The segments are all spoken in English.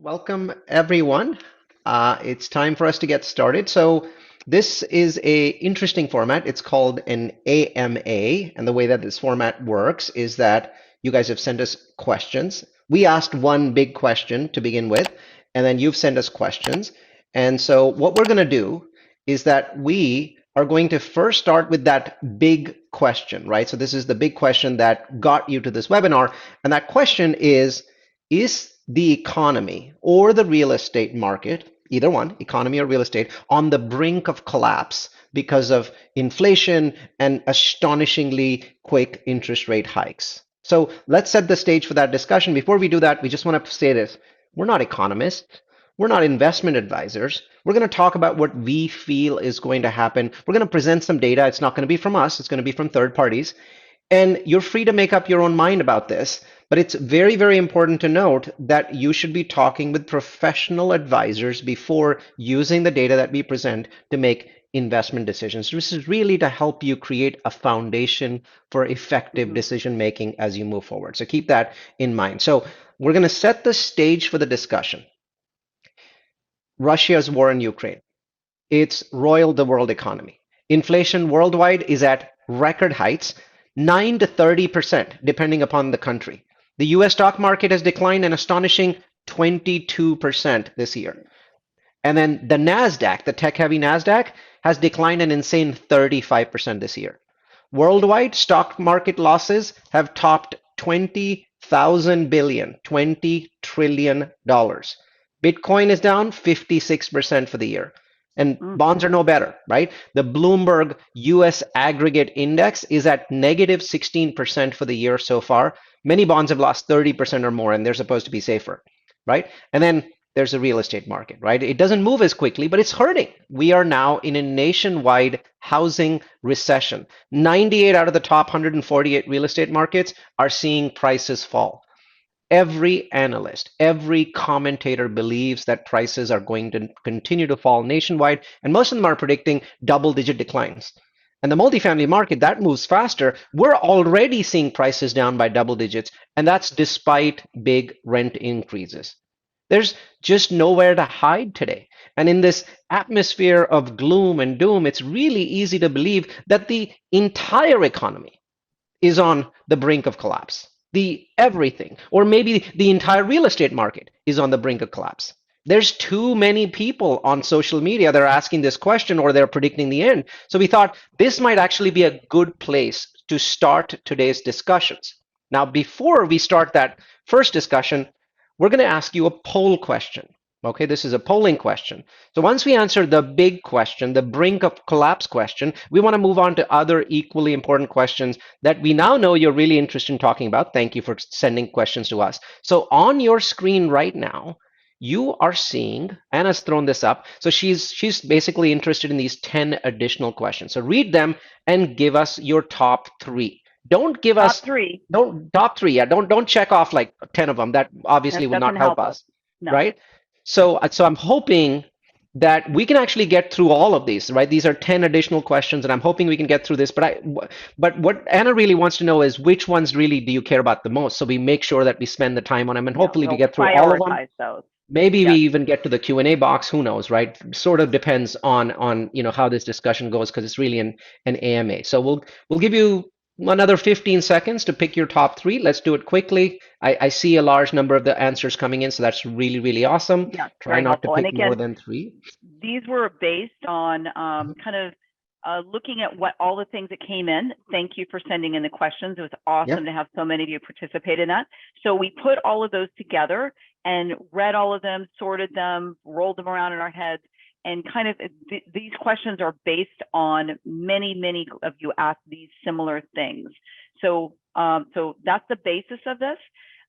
Welcome, everyone. It's time for us to get started. So this is a interesting format. It's called an AMA, and the way that this format works is that you guys have sent us questions. We asked one big question to begin with, and then you've sent us questions. And so what we're going to do is that we are going to first start with that big question, right? So this is the big question that got you to this webinar, and that question is the economy or the real estate market, either one, economy or real estate, on the brink of collapse because of inflation and astonishingly quick interest rate hikes? So let's set the stage for that discussion. Before we do that, we just want to say this. We're not economists. We're not investment advisors. We're going to talk about what we feel is going to happen. We're going to present some data. It's not going to be from us. It's going to be from third parties. And you're free to make up your own mind about this, but it's very, very important to note that you should be talking with professional advisors before using the data that we present to make investment decisions. This is really to help you create a foundation for effective decision making as you move forward. So keep that in mind. So we're going to set the stage for the discussion. Russia's war in Ukraine. It's roiled the world economy. Inflation worldwide is at record heights, 9 to 30%, depending upon the country. The US stock market has declined an astonishing 22% this year. And then the NASDAQ, the tech heavy NASDAQ, has declined an insane 35% this year. Worldwide, stock market losses have topped 20,000 billion, $20 trillion. Bitcoin is down 56% for the year. And bonds are no better, right? The Bloomberg US aggregate index is at negative 16% for the year so far. Many bonds have lost 30% or more, and they're supposed to be safer, right? And then there's the real estate market, right? It doesn't move as quickly, but it's hurting. We are now in a nationwide housing recession. 98 out of the top 148 real estate markets are seeing prices fall. Every analyst, every commentator believes that prices are going to continue to fall nationwide, and most of them are predicting double-digit declines. And the multifamily market, that moves faster. We're already seeing prices down by double digits, and that's despite big rent increases. There's just nowhere to hide today. And in this atmosphere of gloom and doom, it's really easy to believe that the entire economy is on the brink of collapse. The everything, or maybe the entire real estate market is on the brink of collapse. There's too many people on social media that are asking this question or they're predicting the end. So we thought this might actually be a good place to start today's discussions. Now, before we start that first discussion, we're going to ask you a poll question. Okay, this is a polling question. So once we answer the big question, the brink of collapse question, we want to move on to other equally important questions that we now know you're really interested in talking about. Thank you for sending questions to us. So on your screen right now, you are seeing, Anna's thrown this up. So she's basically interested in these 10 additional questions. So read them and give us your top three. Don't give us top three. Don't top three. Yeah, don't check off like 10 of them. That obviously would not help us. No. Right? So I'm hoping that we can actually get through all of these, right? These are 10 additional questions, and I'm hoping we can get through this. But what Anna really wants to know is which ones really do you care about the most? So we make sure that we spend the time on them, and hopefully we get through all of them. Those. Maybe we even get to the Q&A box. Who knows, right? Sort of depends on how this discussion goes, because it's really an AMA. So we'll give you another 15 seconds to pick your top three. Let's do it quickly. I see a large number of the answers coming in, so that's really, really awesome. Yeah, try not to pick more than three. These were based on kind of looking at what all the things that came in. Thank you for sending in the questions. It was awesome to have so many of you participate in that. So we put all of those together and read all of them, sorted them, rolled them around in our heads. And kind of these questions are based on many of you asked these similar things. So so that's the basis of this.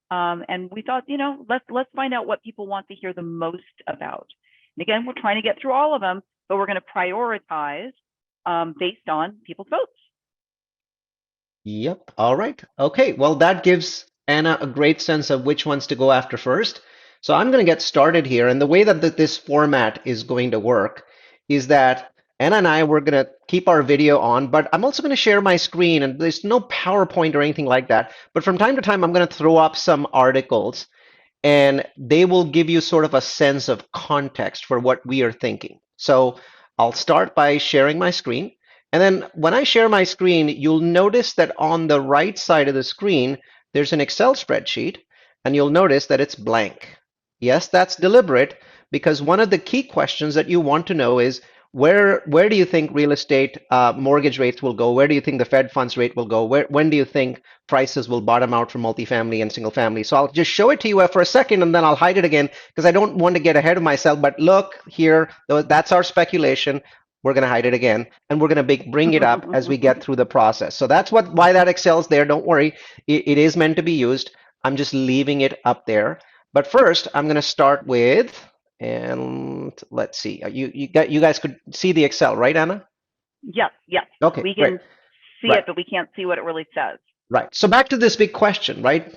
And we thought, let's find out what people want to hear the most about. And again, we're trying to get through all of them, but we're going to prioritize based on people's votes. Yep. All right. Okay. Well, that gives Anna a great sense of which ones to go after first. So I'm going to get started here. And the way that this format is going to work is that Anna and I, we're going to keep our video on, but I'm also going to share my screen, and there's no PowerPoint or anything like that. But from time to time, I'm going to throw up some articles. and they will give you sort of a sense of context for what we are thinking. So I'll start by sharing my screen. And then when I share my screen, you'll notice that on the right side of the screen, there's an Excel spreadsheet, and you'll notice that it's blank. Yes, that's deliberate because one of the key questions that you want to know is where do you think real estate mortgage rates will go? Where do you think the Fed funds rate will go? When do you think prices will bottom out for multifamily and single family? So I'll just show it to you for a second and then I'll hide it again because I don't want to get ahead of myself. But look here, that's our speculation. We're going to hide it again, and we're going to bring it up as we get through the process. So that's why that Excel's there. Don't worry, it is meant to be used. I'm just leaving it up there. But first, I'm going to start with, and let's see. You guys could see the Excel, right, Anna? Yep, yep. Okay, We great. can see Right, it, but we can't see what it really says. right. So back to this big question, right?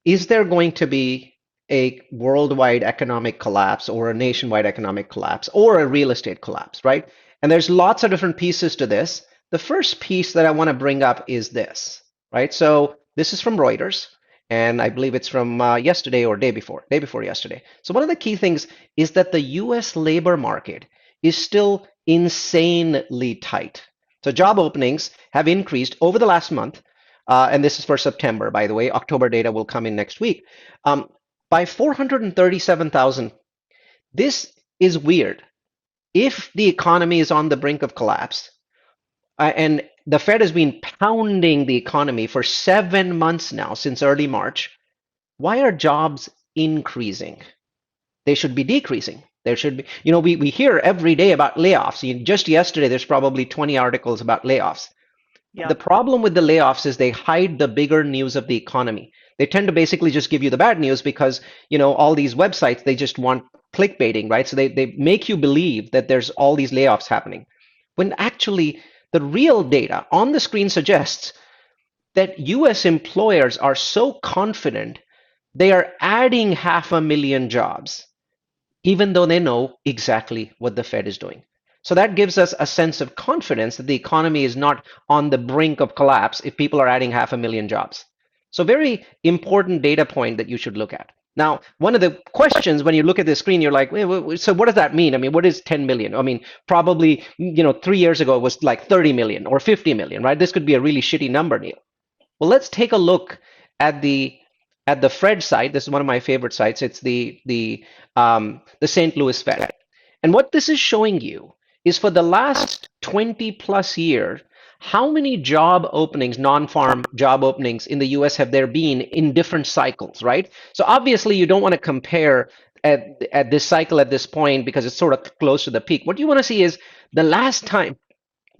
Is there going to be a worldwide economic collapse or a nationwide economic collapse or a real estate collapse, right? And there's lots of different pieces to this. The first piece that I want to bring up is this, right? So this is from Reuters, and I believe it's from yesterday or day before yesterday. So one of the key things is that the US labor market is still insanely tight. So job openings have increased over the last month, and this is for September, by the way. October data will come in next week, by 437,000. This is weird. If the economy is on the brink of collapse, and the Fed has been pounding the economy for 7 months now, since early March, why are jobs increasing? They should be decreasing. There should be, we hear every day about layoffs. Just yesterday, there's probably 20 articles about layoffs. Yeah. The problem with the layoffs is they hide the bigger news of the economy. They tend to basically just give you the bad news because, all these websites, they just want clickbaiting, right? So they make you believe that there's all these layoffs happening. When actually the real data on the screen suggests that US employers are so confident they are adding 500,000 jobs, even though they know exactly what the Fed is doing. So that gives us a sense of confidence that the economy is not on the brink of collapse if people are adding 500,000 jobs. So very important data point that you should look at. Now, one of the questions when you look at the screen, you're like, so what does that mean? I mean, what is 10 million? I mean, probably, 3 years ago it was like 30 million or 50 million, right? This could be a really shitty number, Neal. Well, let's take a look at the Fred site. This is one of my favorite sites. It's the St. Louis Fed. And what this is showing you is for the last 20 plus years, how many job openings, non-farm job openings in the US have there been in different cycles, right? So obviously you don't want to compare at this cycle at this point because it's sort of close to the peak. What you want to see is the last time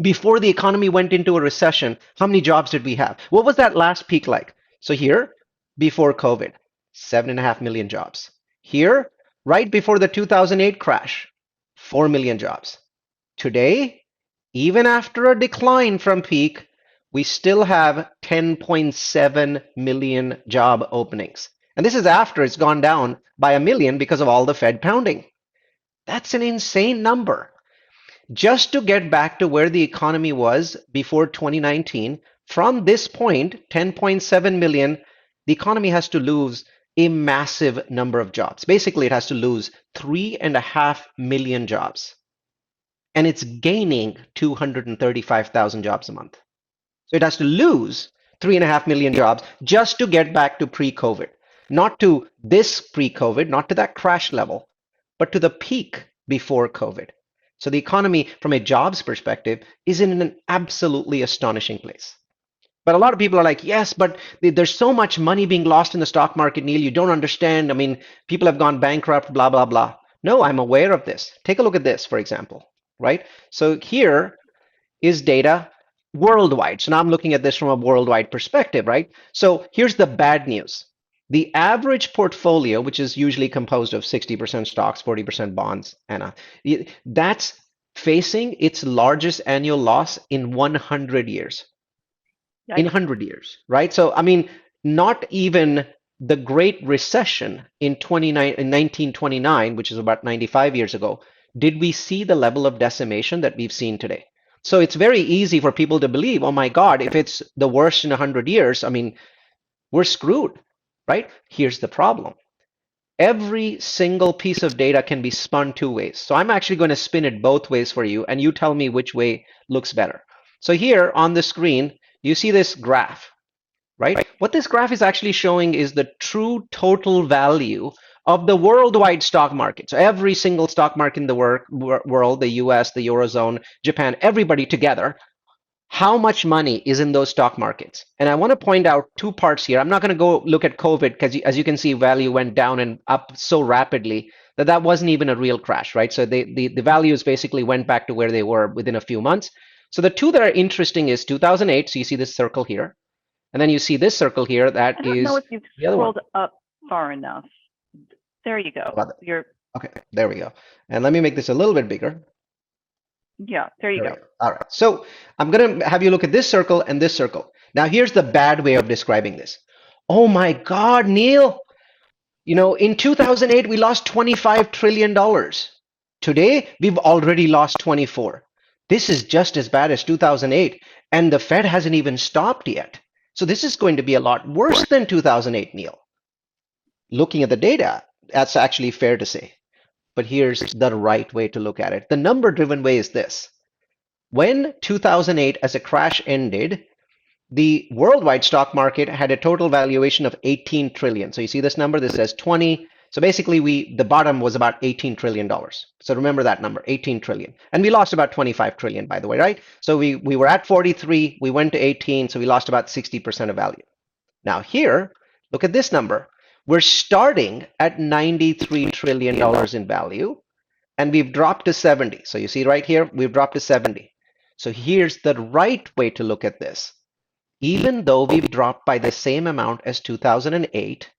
before the economy went into a recession, how many jobs did we have? What was that last peak like? So here, before COVID, 7.5 million jobs. Here, right before the 2008 crash, 4 million jobs. Today, even after a decline from peak, we still have 10.7 million job openings. And this is after it's gone down by a million because of all the Fed pounding. That's an insane number. Just to get back to where the economy was before 2019, from this point, 10.7 million, the economy has to lose a massive number of jobs. Basically, it has to lose 3.5 million jobs. And it's gaining 235,000 jobs a month. So it has to lose 3.5 million jobs just to get back to pre-COVID. Not to this pre-COVID, not to that crash level, but to the peak before COVID. So the economy, from a jobs perspective, is in an absolutely astonishing place. But a lot of people are like, yes, but there's so much money being lost in the stock market, Neal. You don't understand. I mean, people have gone bankrupt, blah, blah, blah. No, I'm aware of this. Take a look at this, for example, right? So here is data worldwide. So now I'm looking at this from a worldwide perspective, right? So here's the bad news. The average portfolio, which is usually composed of 60% stocks, 40% bonds, and that's facing its largest annual loss in 100 years. In 100 years, right? So, I mean, not even the Great Recession in 1929, which is about 95 years ago, did we see the level of decimation that we've seen today. So it's very easy for people to believe, oh my God, if it's the worst in 100 years, I mean, we're screwed, right? Here's the problem. Every single piece of data can be spun two ways. So I'm actually going to spin it both ways for you, and you tell me which way looks better. So here on the screen, you see this graph, right? What this graph is actually showing is the true total value of the worldwide stock market. So every single stock market in the world, the US, the Eurozone, Japan, everybody together, how much money is in those stock markets. And I want to point out two parts here. I'm not going to go look at COVID because as you can see, value went down and up so rapidly that that wasn't even a real crash, right? So the values basically went back to where they were within a few months. So the two that are interesting is 2008. So you see this circle here. And then you see this circle here that I don't is know if you've the other one. scrolled up far enough. There you go. You're Okay, there we go. And let me make this a little bit bigger. Yeah, there you There go. we go. All right. So I'm going to have you look at this circle and this circle. Now, here's the bad way of describing this. Oh my God, Neal. You know, in 2008, we lost $25 trillion. Today, we've already lost 24. This is just as bad as 2008, and the Fed hasn't even stopped yet. So this is going to be a lot worse than 2008, Neal. Looking at the data, that's actually fair to say. But here's the right way to look at it. The number-driven way is this. When 2008 as a crash ended, the worldwide stock market had a total valuation of 18 trillion. So you see this number, this says 20. So basically the bottom was about $18 trillion. So remember that number, 18 trillion. And we lost about 25 trillion, by the way, right? So we were at 43, we went to 18, so we lost about 60% of value. Now here, look at this number. We're starting at $93 trillion in value, and we've dropped to 70. So you see right here, we've dropped to 70. So here's the right way to look at this. Even though we've dropped by the same amount as 2008,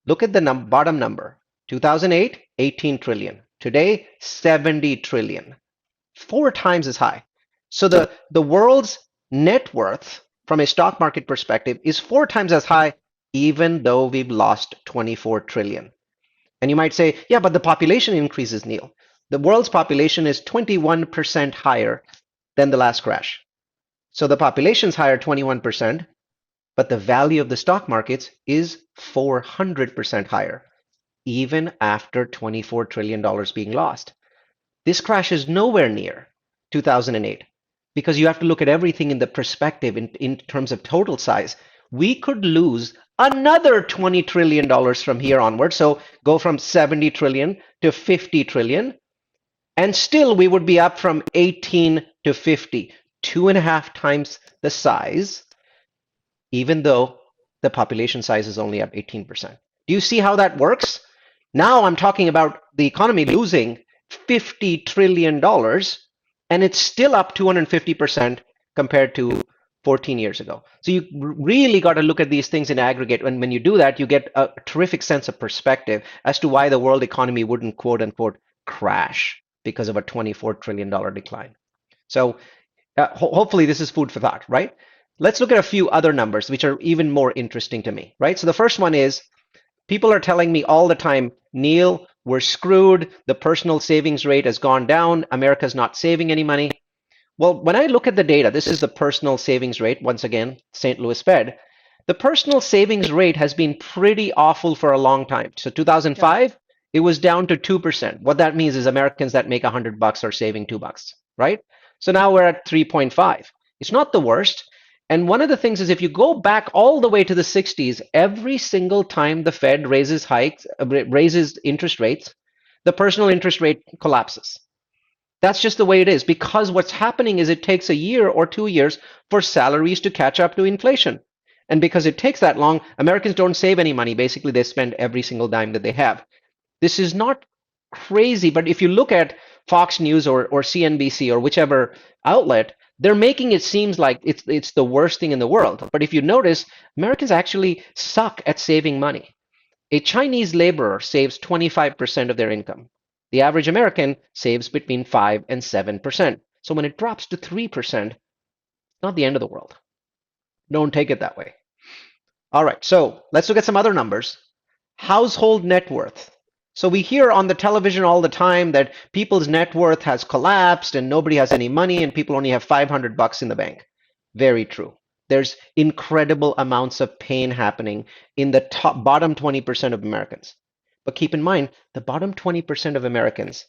look at the bottom number. 2008, 18 trillion. Today, 70 trillion. 4 times as high. So the world's net worth from a stock market perspective is 4 times as high, even though we've lost 24 trillion. And you might say, yeah, but the population increases, Neal. The world's population is 21% higher than the last crash. So the population's higher 21%, but the value of the stock markets is 400% higher, even after $24 trillion being lost. This crash is nowhere near 2008 because you have to look at everything in the perspective in terms of total size. We could lose another $20 trillion from here onward. So go from 70 trillion to 50 trillion, and still we would be up from 18 to 50. 2.5 times the size, even though the population size is only up 18%. Do you see how that works? Now I'm talking about the economy losing $50 trillion, and it's still up 250% compared to 14 years ago. So you really got to look at these things in aggregate. When you do that, you get a terrific sense of perspective as to why the world economy wouldn't quote unquote crash because of a $24 trillion decline. So hopefully this is food for thought, right? Let's look at a few other numbers which are even more interesting to me, right? So the first one is people are telling me all the time, Neal, we're screwed. The personal savings rate has gone down. America's not saving any money. Well, when I look at the data, this is the personal savings rate, once again, St. Louis Fed. The personal savings rate has been pretty awful for a long time. So 2005, it was down to 2%. What that means is Americans that make $100 are saving $2, right? So now we're at 3.5. It's not the worst. And one of the things is if you go back all the way to the 60s, every single time the Fed raises interest rates, the personal interest rate collapses. That's just the way it is, because what's happening is it takes a year or 2 years for salaries to catch up to inflation. And because it takes that long, Americans don't save any money. Basically, they spend every single dime that they have. This is not crazy, but if you look at Fox News or CNBC or whichever outlet, they're making it seem like it's the worst thing in the world. But if you notice, Americans actually suck at saving money. A Chinese laborer saves 25% of their income. The average American saves between 5 and 7%. So when it drops to 3%, not the end of the world. Don't take it that way. All right, so let's look at some other numbers. Household net worth. So we hear on the television all the time that people's net worth has collapsed and nobody has any money and people only have $500 in the bank. Very true. There's incredible amounts of pain happening in the bottom 20% of Americans. But keep in mind, the bottom 20% of Americans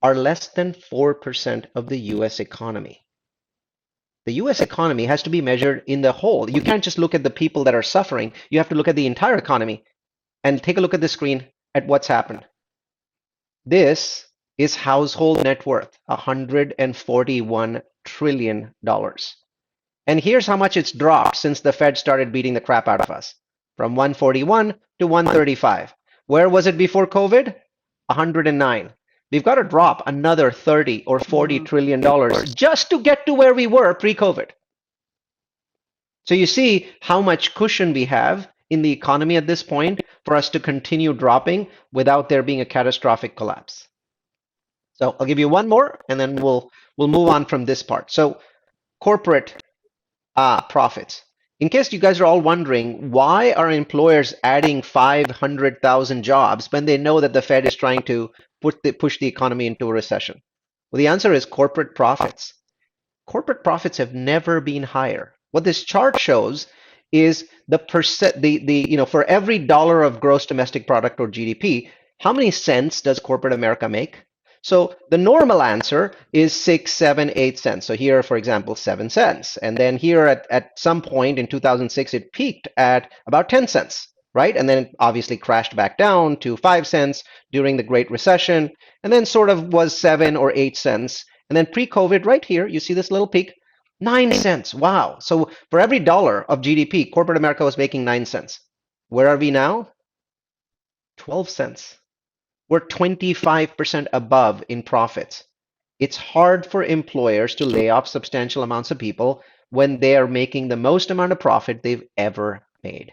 are less than 4% of the US economy. The US economy has to be measured in the whole. You can't just look at the people that are suffering. You have to look at the entire economy and take a look at the screen at what's happened. This is household net worth, $141 trillion. And here's how much it's dropped since the Fed started beating the crap out of us, from 141 to 135. Where was it before COVID? 109. We've got to drop another 30 or 40 trillion dollars just to get to where we were pre-COVID. So you see how much cushion we have in the economy at this point for us to continue dropping without there being a catastrophic collapse. So I'll give you one more, and then we'll move on from this part. So corporate profits. In case you guys are all wondering, why are employers adding 500,000 jobs when they know that the Fed is trying to push the economy into a recession? Well, the answer is corporate profits. Corporate profits have never been higher. What this chart shows is the percent, for every dollar of gross domestic product or GDP, how many cents does corporate America make? So the normal answer is 6, 7, 8 cents. So here, for example, 7 cents. And then here at some point in 2006, it peaked at about 10 cents, right? And then it obviously crashed back down to 5 cents during the Great Recession, and then sort of was 7 or 8 cents. And then pre-COVID, right here, you see this little peak, 9 cents. Wow. So for every dollar of GDP, corporate America was making 9 cents. Where are we now? 12 cents. We're 25% above in profits. It's hard for employers to lay off substantial amounts of people when they are making the most amount of profit they've ever made.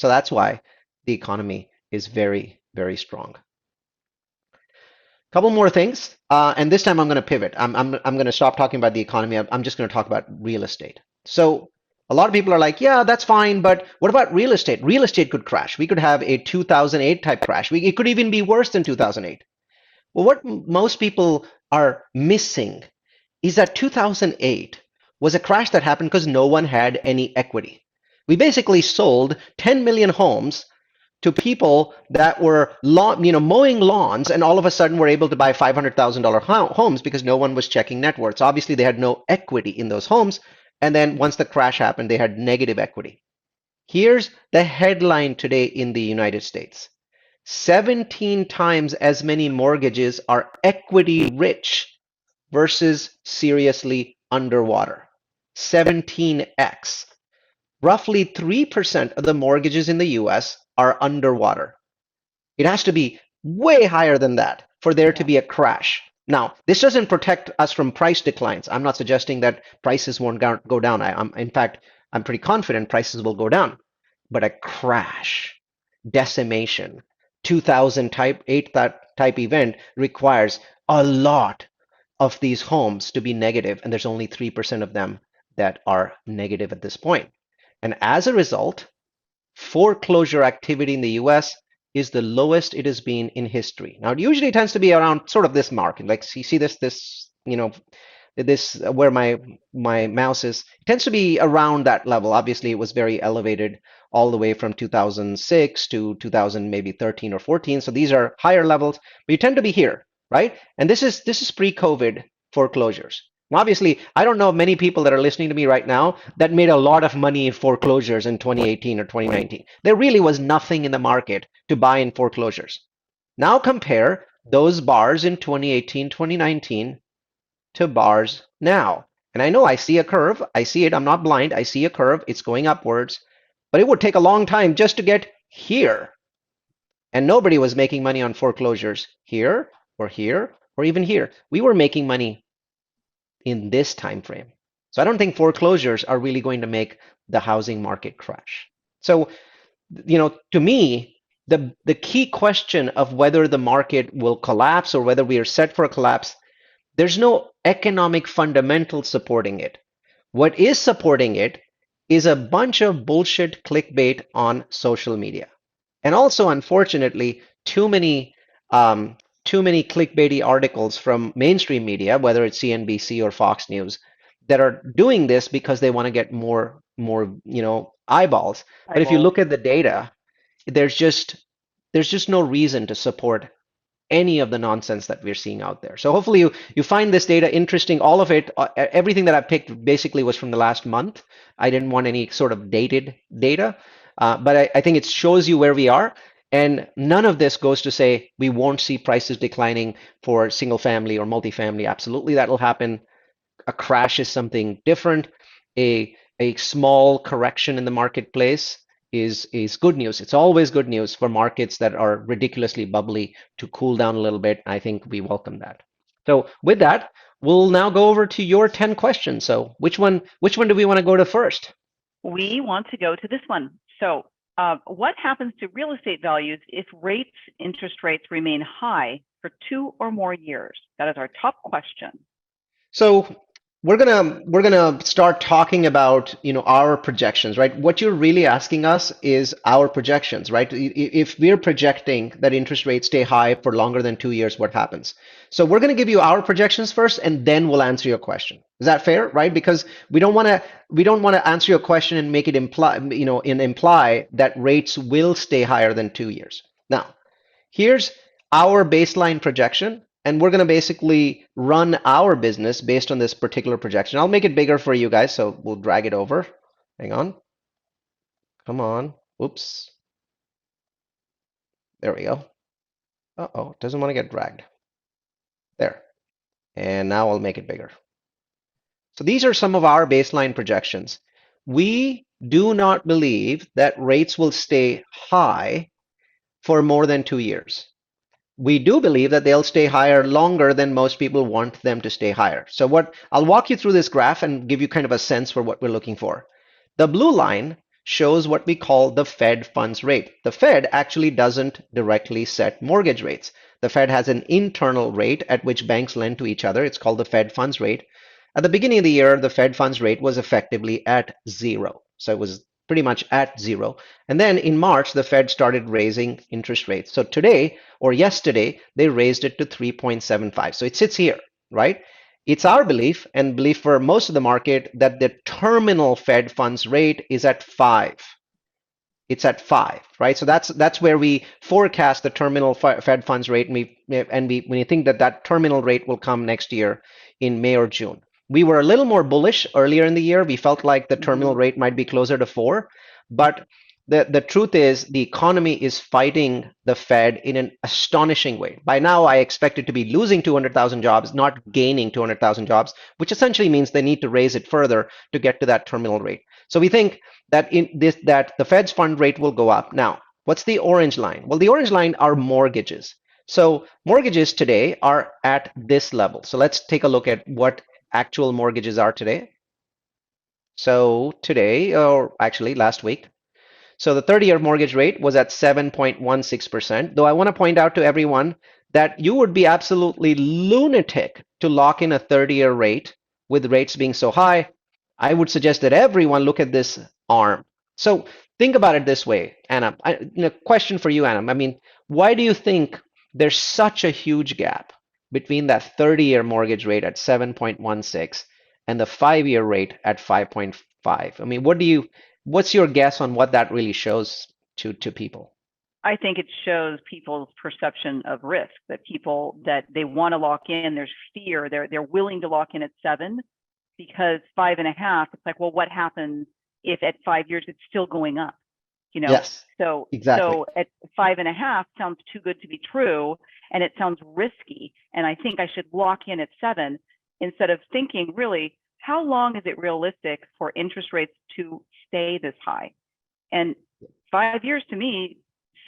So that's why the economy is very, very strong. Couple more things, and this time I'm going to pivot. I'm going to stop talking about the economy. I'm just going to talk about real estate. So a lot of people are like, yeah, that's fine, but what about real estate? Real estate could crash. We could have a 2008 type crash. It could even be worse than 2008. Well, what most people are missing is that 2008 was a crash that happened because no one had any equity. We basically sold 10 million homes to people that were mowing lawns, and all of a sudden were able to buy $500,000 homes because no one was checking net worths. Obviously, they had no equity in those homes. And then once the crash happened, they had negative equity. Here's the headline today in the United States. 17 times as many mortgages are equity rich versus seriously underwater. 17x. Roughly 3% of the mortgages in the US are underwater. It has to be way higher than that for there to be a crash. Now, this doesn't protect us from price declines. I'm not suggesting that prices won't go down. In fact, I'm pretty confident prices will go down. But a crash, decimation, 2008 type event requires a lot of these homes to be negative, and there's only 3% of them that are negative at this point. And as a result, foreclosure activity in the US is the lowest it has been in history. Now, it usually tends to be around sort of this mark. Like, you see this, where my mouse is, it tends to be around that level. Obviously, it was very elevated all the way from 2006 to 2000, maybe 13 or 14. So these are higher levels, but you tend to be here, right? And this is pre-COVID foreclosures. Now, obviously, I don't know many people that are listening to me right now that made a lot of money in foreclosures in 2018 or 2019. There really was nothing in the market to buy in foreclosures. Now compare those bars in 2018, 2019 to bars now. And I know I see a curve. I see it. I'm not blind. I see a curve. It's going upwards. But it would take a long time just to get here. And nobody was making money on foreclosures here or even here. We were making money in this time frame. So I don't think foreclosures are really going to make the housing market crash. So, to me, the key question of whether the market will collapse or whether we are set for a collapse, there's no economic fundamental supporting it. What is supporting it is a bunch of bullshit clickbait on social media. And also, unfortunately, too many clickbaity articles from mainstream media, whether it's CNBC or Fox News, that are doing this because they want to get more eyeballs. But if you look at the data, there's just there's just no reason to support any of the nonsense that we're seeing out there. So hopefully you find this data interesting. All of it, everything that I picked basically was from the last month. I didn't want any sort of dated data, but I think it shows you where we are. And none of this goes to say we won't see prices declining for single family or multifamily. Absolutely, that will happen. A crash is something different. A small correction in the marketplace is good news. It's always good news for markets that are ridiculously bubbly to cool down a little bit. I think we welcome that. So with that, we'll now go over to your 10 questions. So which one do we want to go to first? We want to go to this one. So what happens to real estate values if interest rates remain high for 2 or more years? That is our top question. So we're gonna start talking about our projections, right? What you're really asking us is our projections, right? If we're projecting that interest rates stay high for longer than 2 years, what happens? So we're gonna give you our projections first, and then we'll answer your question. Is that fair, right? Because we don't want to answer your question and make it imply that rates will stay higher than 2 years. Now, here's our baseline projection, and we're going to basically run our business based on this particular projection. I'll make it bigger for you guys, so we'll drag it over. Hang on. Come on. Oops. There we go. Uh-oh, it doesn't want to get dragged. There. And now I'll make it bigger. So these are some of our baseline projections. We do not believe that rates will stay high for more than 2 years. We do believe that they'll stay higher longer than most people want them to stay higher. So I'll walk you through this graph and give you kind of a sense for what we're looking for. The blue line shows what we call the Fed funds rate. The Fed actually doesn't directly set mortgage rates. The Fed has an internal rate at which banks lend to each other. It's called the Fed funds rate. At the beginning of the year, the Fed funds rate was effectively at zero. So it was pretty much at zero. And then in March, the Fed started raising interest rates. So today or yesterday, they raised it to 3.75. So it sits here, right? It's our belief and belief for most of the market that the terminal Fed funds rate is at 5. It's at 5, right? So that's where we forecast the terminal Fed funds rate, and we think that terminal rate will come next year in May or June. We were a little more bullish earlier in the year. We felt like the terminal rate might be closer to 4, but the truth is the economy is fighting the Fed in an astonishing way. By now, I expect it to be losing 200,000 jobs, not gaining 200,000 jobs, which essentially means they need to raise it further to get to that terminal rate. So we think that that the Fed's fund rate will go up. Now, what's the orange line? Well, the orange line are mortgages. So mortgages today are at this level. So let's take a look at what actual mortgages are today. So today, or actually last week, so the 30-year mortgage rate was at 7.16%, though I want to point out to everyone that you would be absolutely lunatic to lock in a 30-year rate with rates being so high. I would suggest that everyone look at this arm. So think about it this way, Anna. Question for you, Anna. I mean, why do you think there's such a huge gap between that 30-year mortgage rate at 7.16 and the 5-year rate at 5.5? I mean, what's your guess on what that really shows to people? I think it shows people's perception of risk, that they want to lock in. There's fear. They're willing to lock in at 7 because 5.5. It's like, well, what happens if at 5 years it's still going up? Yes, so exactly. So at 5.5 sounds too good to be true, and it sounds risky. And I think I should lock in at 7 instead of thinking, really, how long is it realistic for interest rates to stay this high? And 5 years to me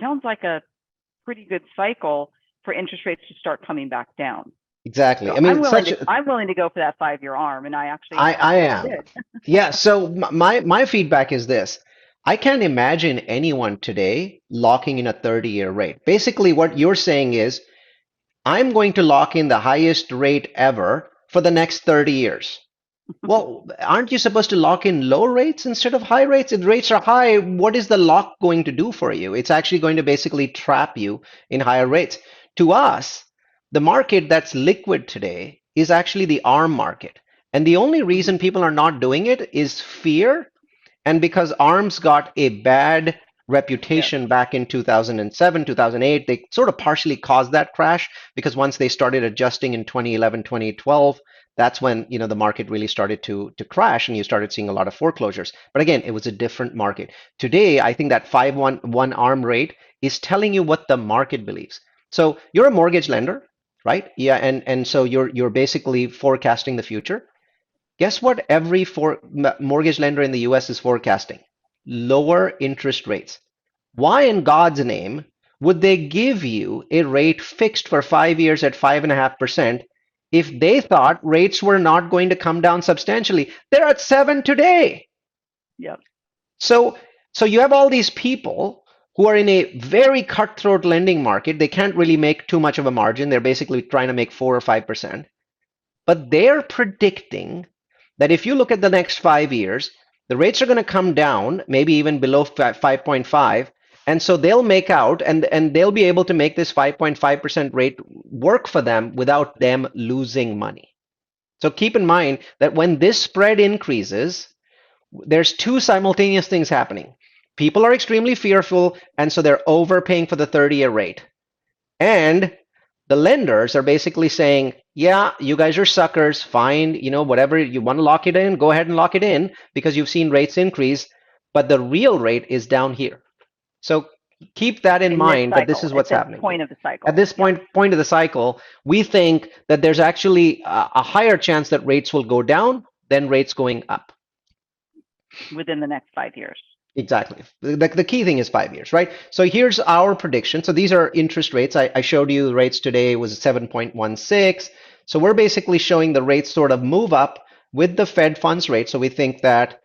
sounds like a pretty good cycle for interest rates to start coming back down. Exactly. So I mean, I'm willing to go for that 5-year arm, and I am. did. Yeah. So my feedback is this. I can't imagine anyone today locking in a 30-year rate. Basically, what you're saying is, I'm going to lock in the highest rate ever for the next 30 years. Well, aren't you supposed to lock in low rates instead of high rates? If rates are high, what is the lock going to do for you? It's actually going to basically trap you in higher rates. To us, the market that's liquid today is actually the ARM market. And the only reason people are not doing it is fear, and because ARM's got a bad reputation back in 2007, 2008. They sort of partially caused that crash because once they started adjusting in 2011, 2012, that's when the market really started to crash and you started seeing a lot of foreclosures. But again, it was a different market. Today, I think that 5-1 ARM rate is telling you what the market believes. So you're a mortgage lender, right? Yeah, and so you're basically forecasting the future. Guess what every mortgage lender in the US is forecasting? Lower interest rates. Why in God's name would they give you a rate fixed for 5 years at 5.5% if they thought rates were not going to come down substantially? They're at 7 today. Yep. So you have all these people who are in a very cutthroat lending market. They can't really make too much of a margin. They're basically trying to make 4 or 5%. But they're predicting that if you look at the next 5 years, the rates are going to come down, maybe even below 5.5. And so they'll make out and they'll be able to make this 5.5% rate work for them without them losing money. So keep in mind that when this spread increases, there's two simultaneous things happening. People are extremely fearful, and so they're overpaying for the 30-year rate. And the lenders are basically saying, yeah, you guys are suckers. Fine, whatever you want to lock it in, go ahead and lock it in because you've seen rates increase, but the real rate is down here. So keep that in mind that this is what's happening. At this point of the cycle. At this point of the cycle, we think that there's actually a higher chance that rates will go down than rates going up. Within the next 5 years. Exactly. The key thing is 5 years, right? So here's our prediction. So these are interest rates. I showed you the rates today was 7.16. So we're basically showing the rates sort of move up with the Fed funds rate. So we think that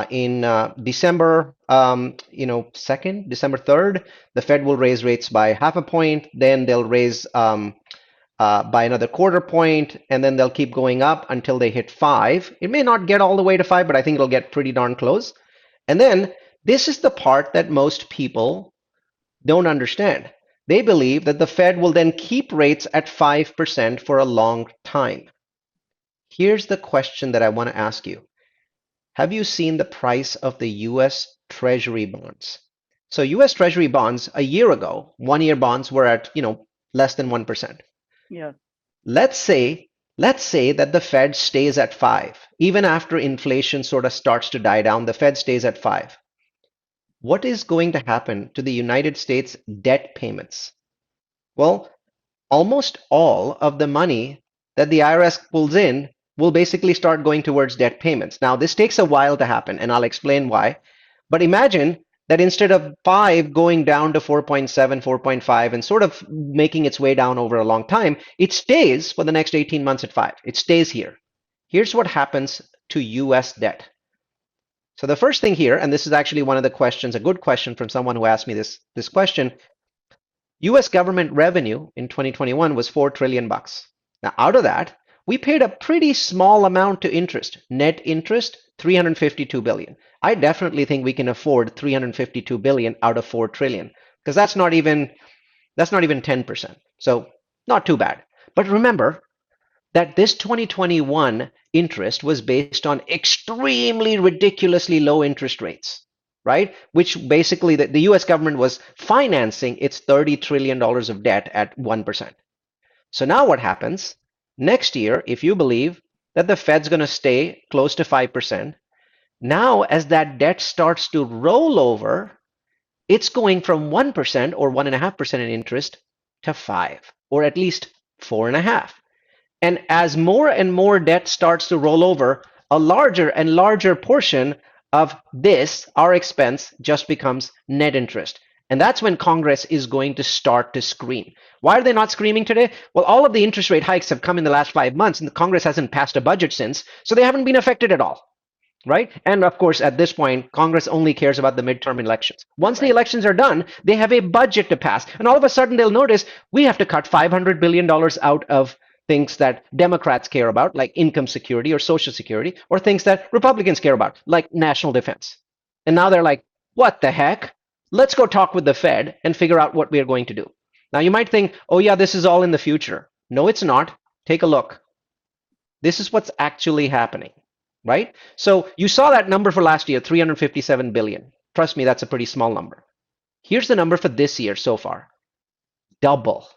in December 2nd, December 3rd, the Fed will raise rates by 0.5 point. Then they'll raise by another 1/4 point, and then they'll keep going up until they hit 5. It may not get all the way to 5, but I think it'll get pretty darn close. And then this is the part that most people don't understand. They believe that the Fed will then keep rates at 5% for a long time. Here's the question that I want to ask you. Have you seen the price of the US Treasury bonds? So US Treasury bonds a year ago, 1-year bonds were at, less than 1%. Yeah. Let's say that the Fed stays at 5. Even after inflation sort of starts to die down, the Fed stays at 5. What is going to happen to the United States debt payments? Well, almost all of the money that the IRS pulls in will basically start going towards debt payments. Now, this takes a while to happen, and I'll explain why. But imagine that instead of 5 going down to 4.7, 4.5, and sort of making its way down over a long time, it stays for the next 18 months at 5. It stays here. Here's what happens to US debt. So the first thing here, and this is actually one of the questions, a good question from someone who asked me this question, US government revenue in 2021 was $4 trillion. Now, out of that, we paid a pretty small amount to interest. Net interest, $352 billion. I definitely think we can afford $352 billion out of $4 trillion because that's not even 10%. So not too bad. But remember that this 2021 interest was based on extremely ridiculously low interest rates, right? Which basically the US government was financing its $30 trillion of debt at 1%. So now what happens? Next year, if you believe that the Fed's going to stay close to 5%, now as that debt starts to roll over, it's going from 1% or 1.5% in interest to 5, or at least 4.5. And as more and more debt starts to roll over, a larger and larger portion of this, our expense, just becomes net interest. And that's when Congress is going to start to scream. Why are they not screaming today? Well, all of the interest rate hikes have come in the last 5 months, and the Congress hasn't passed a budget since, so they haven't been affected at all, right? And of course, at this point, Congress only cares about the midterm elections. Once the elections are done, they have a budget to pass, and all of a sudden they'll notice we have to cut $500 billion out of things that Democrats care about, like income security or Social Security, or things that Republicans care about, like national defense. And now they're like, what the heck? Let's go talk with the Fed and figure out what we are going to do. Now you might think, oh yeah, this is all in the future. No, it's not. Take a look. This is what's actually happening, right? So you saw that number for last year, 357 billion. Trust me, that's a pretty small number. Here's the number for this year so far. Double.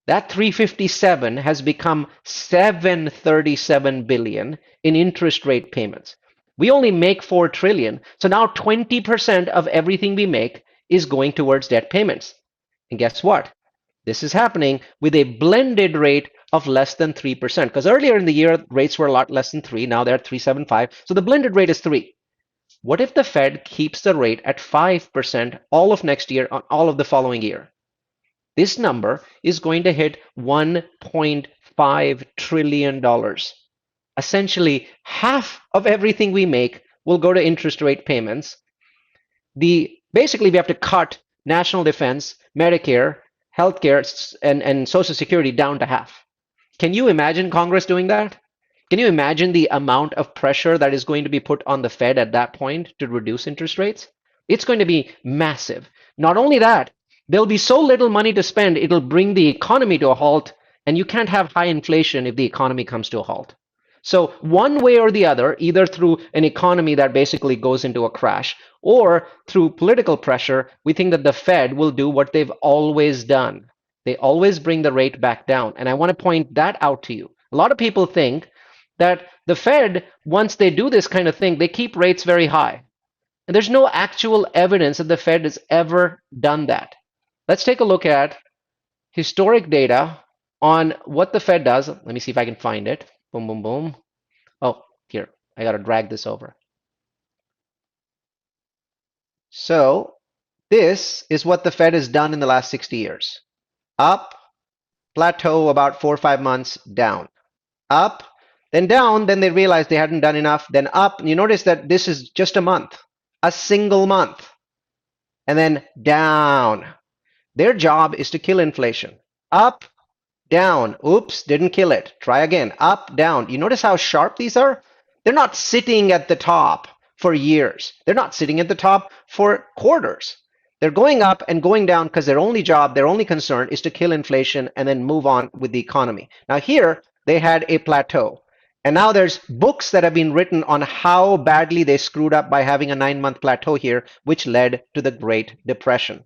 That 357 has become 737 billion in interest rate payments. We only make 4 trillion. So now 20% of everything we make is going towards debt payments. And guess what? This is happening with a blended rate of less than 3%. Because earlier in the year, rates were a lot less than 3. Now they're at 3.75. So the blended rate is 3. What if the Fed keeps the rate at 5% all of next year on all of the following year? This number is going to hit $1.5 trillion. Essentially, half of everything we make will go to interest rate payments. Basically, we have to cut national defense, Medicare, healthcare, and Social Security down to half. Can you imagine Congress doing that? Can you imagine the amount of pressure that is going to be put on the Fed at that point to reduce interest rates? It's going to be massive. Not only that, there'll be so little money to spend, it'll bring the economy to a halt, and you can't have high inflation if the economy comes to a halt. So one way or the other, either through an economy that basically goes into a crash or through political pressure, we think that the Fed will do what they've always done. They always bring the rate back down. And I want to point that out to you. A lot of people think that the Fed, once they do this kind of thing, they keep rates very high. And there's no actual evidence that the Fed has ever done that. Let's take a look at historic data on what the Fed does. Let me see if I can find it. Boom, boom, boom. Oh, here, I got to drag this over. So this is what the Fed has done in the last 60 years. Up, plateau about 4 or 5 months, down. Up, then down, then they realized they hadn't done enough, then up. You notice that this is just a month, a single month. And then down. Their job is to kill inflation. Up, down. Oops, didn't kill it. Try again. Up, down. You notice how sharp these are? They're not sitting at the top for years. They're not sitting at the top for quarters. They're going up and going down because their only job, their only concern is to kill inflation and then move on with the economy. Now here, they had a plateau. And now there's books that have been written on how badly they screwed up by having a 9-month plateau here, which led to the Great Depression.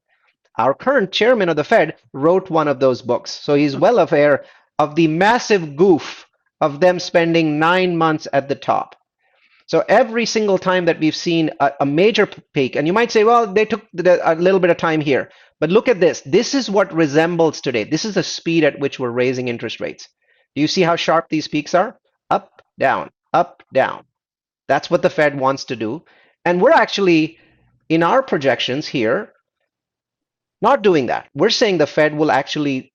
Our current chairman of the Fed wrote one of those books. So he's well aware of the massive goof of them spending 9 months at the top. So every single time that we've seen a major peak, and you might say, well, they took a little bit of time here. But look at this. This is what resembles today. This is the speed at which we're raising interest rates. Do you see how sharp these peaks are? Up, down, up, down. That's what the Fed wants to do. And we're actually, in our projections here, not doing that. We're saying the Fed will actually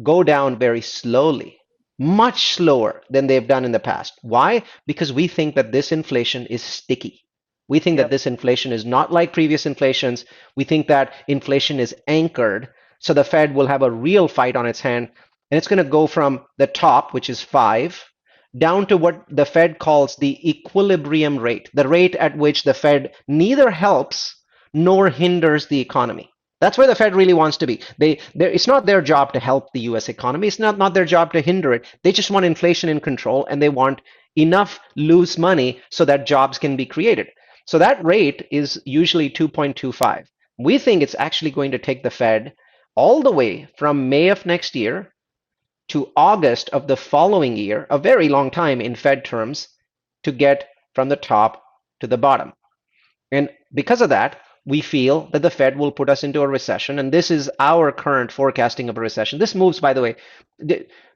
go down very slowly, much slower than they've done in the past. Why? Because we think that this inflation is sticky. We think that this inflation is not like previous inflations. We think that inflation is anchored. So the Fed will have a real fight on its hand. And it's going to go from the top, which is 5, down to what the Fed calls the equilibrium rate, the rate at which the Fed neither helps nor hinders the economy. That's where the Fed really wants to be. It's not their job to help the US economy. It's not their job to hinder it. They just want inflation in control, and they want enough loose money so that jobs can be created. So that rate is usually 2.25. We think it's actually going to take the Fed all the way from May of next year to August of the following year, a very long time in Fed terms, to get from the top to the bottom. And because of that, we feel that the Fed will put us into a recession, and this is our current forecasting of a recession. This moves, by the way.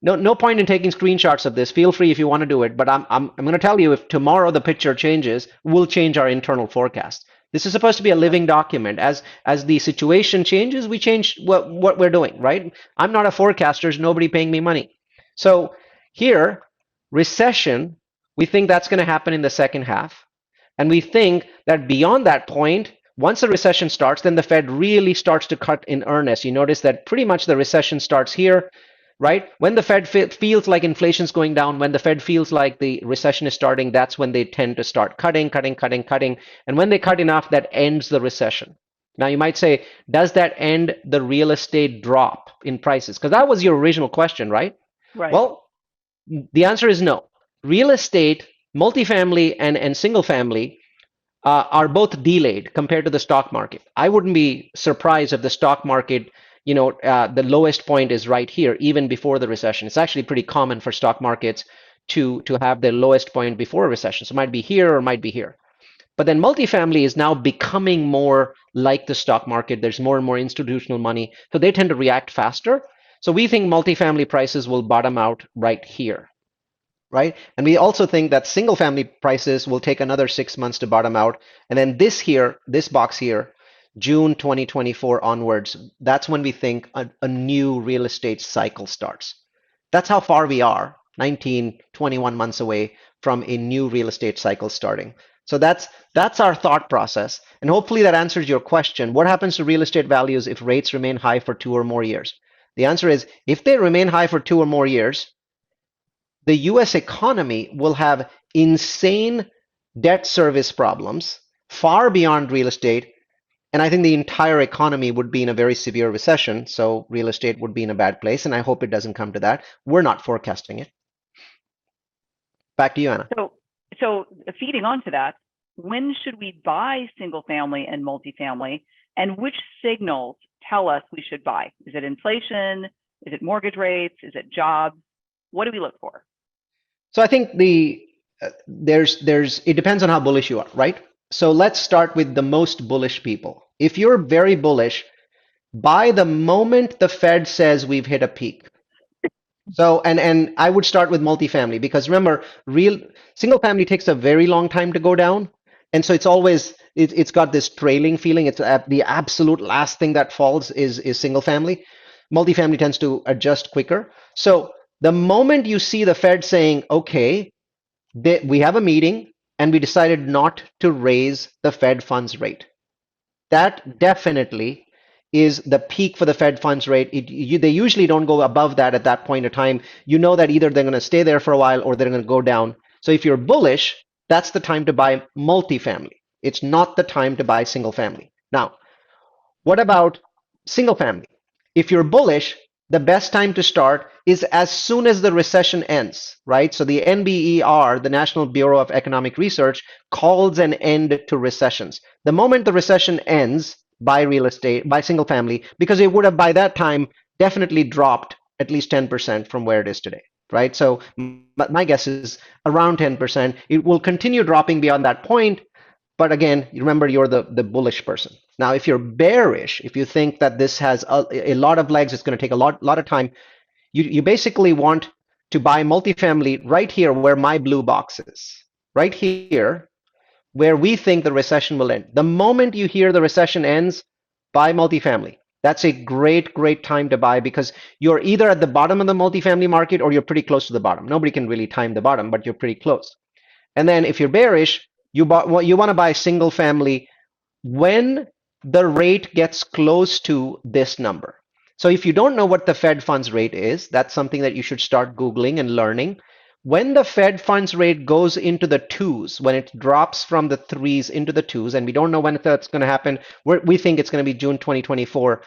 No point in taking screenshots of this. Feel free if you want to do it, but I'm going to tell you, if tomorrow the picture changes, we'll change our internal forecast. This is supposed to be a living document. As the situation changes, we change what we're doing, right? I'm not a forecaster. There's nobody paying me money. So here, recession, we think that's going to happen in the second half. And we think that beyond that point, once the recession starts, then the Fed really starts to cut in earnest. You notice that pretty much the recession starts here, right? When the Fed feels like inflation's going down, when the Fed feels like the recession is starting, that's when they tend to start cutting. And when they cut enough, that ends the recession. Now you might say, does that end the real estate drop in prices? Because that was your original question, right? Right. Well, the answer is no. Real estate, multifamily and single family, are both delayed compared to the stock market. I wouldn't be surprised if the stock market, the lowest point is right here, even before the recession. It's actually pretty common for stock markets to have their lowest point before a recession. So it might be here or might be here. But then multifamily is now becoming more like the stock market. There's more and more institutional money, so they tend to react faster. So we think multifamily prices will bottom out right here, right? And we also think that single family prices will take another 6 months to bottom out. And then this here, this box here, June 2024 onwards, that's when we think a new real estate cycle starts. That's how far we are, 19, 21 months away from a new real estate cycle starting. So that's our thought process. And hopefully that answers your question. What happens to real estate values if rates remain high for 2 or more years? The answer is if they remain high for 2 or more years, the US economy will have insane debt service problems far beyond real estate. And I think the entire economy would be in a very severe recession. So real estate would be in a bad place. And I hope it doesn't come to that. We're not forecasting it. Back to you, Anna. So feeding on to that, when should we buy single family and multifamily? And which signals tell us we should buy? Is it inflation? Is it mortgage rates? Is it jobs? What do we look for? So I think there's it depends on how bullish you are, right? So let's start with the most bullish people. If you're very bullish, buy the moment the Fed says we've hit a peak. So and I would start with multifamily because remember, real single family takes a very long time to go down, and so it's always it's got this trailing feeling. It's the absolute last thing that falls is single family. Multifamily tends to adjust quicker. So the moment you see the Fed saying, okay, we have a meeting and we decided not to raise the Fed funds rate, that definitely is the peak for the Fed funds rate. They usually don't go above that at that point in time. You know that either they're going to stay there for a while or they're going to go down. So if you're bullish, that's the time to buy multifamily. It's not the time to buy single family. Now, what about single family? If you're bullish, the best time to start is as soon as the recession ends, right? So the NBER, the National Bureau of Economic Research, calls an end to recessions. The moment the recession ends, buy real estate, buy single family, because it would have by that time definitely dropped at least 10% from where it is today, right? So my guess is around 10%. It will continue dropping beyond that point, but again, remember you're the bullish person. Now, if you're bearish, if you think that this has a lot of legs, it's going to take a lot of time, you basically want to buy multifamily right here where my blue box is, right here where we think the recession will end. The moment you hear the recession ends, buy multifamily. That's a great time to buy because you're either at the bottom of the multifamily market or you're pretty close to the bottom. Nobody can really time the bottom, but you're pretty close. And then if you're bearish, you want to buy single family when the rate gets close to this number. So if you don't know what the Fed funds rate is, that's something that you should start Googling and learning. When the Fed funds rate goes into the twos, when it drops from the threes into the twos, and we don't know when that's going to happen, we think it's going to be June 2024,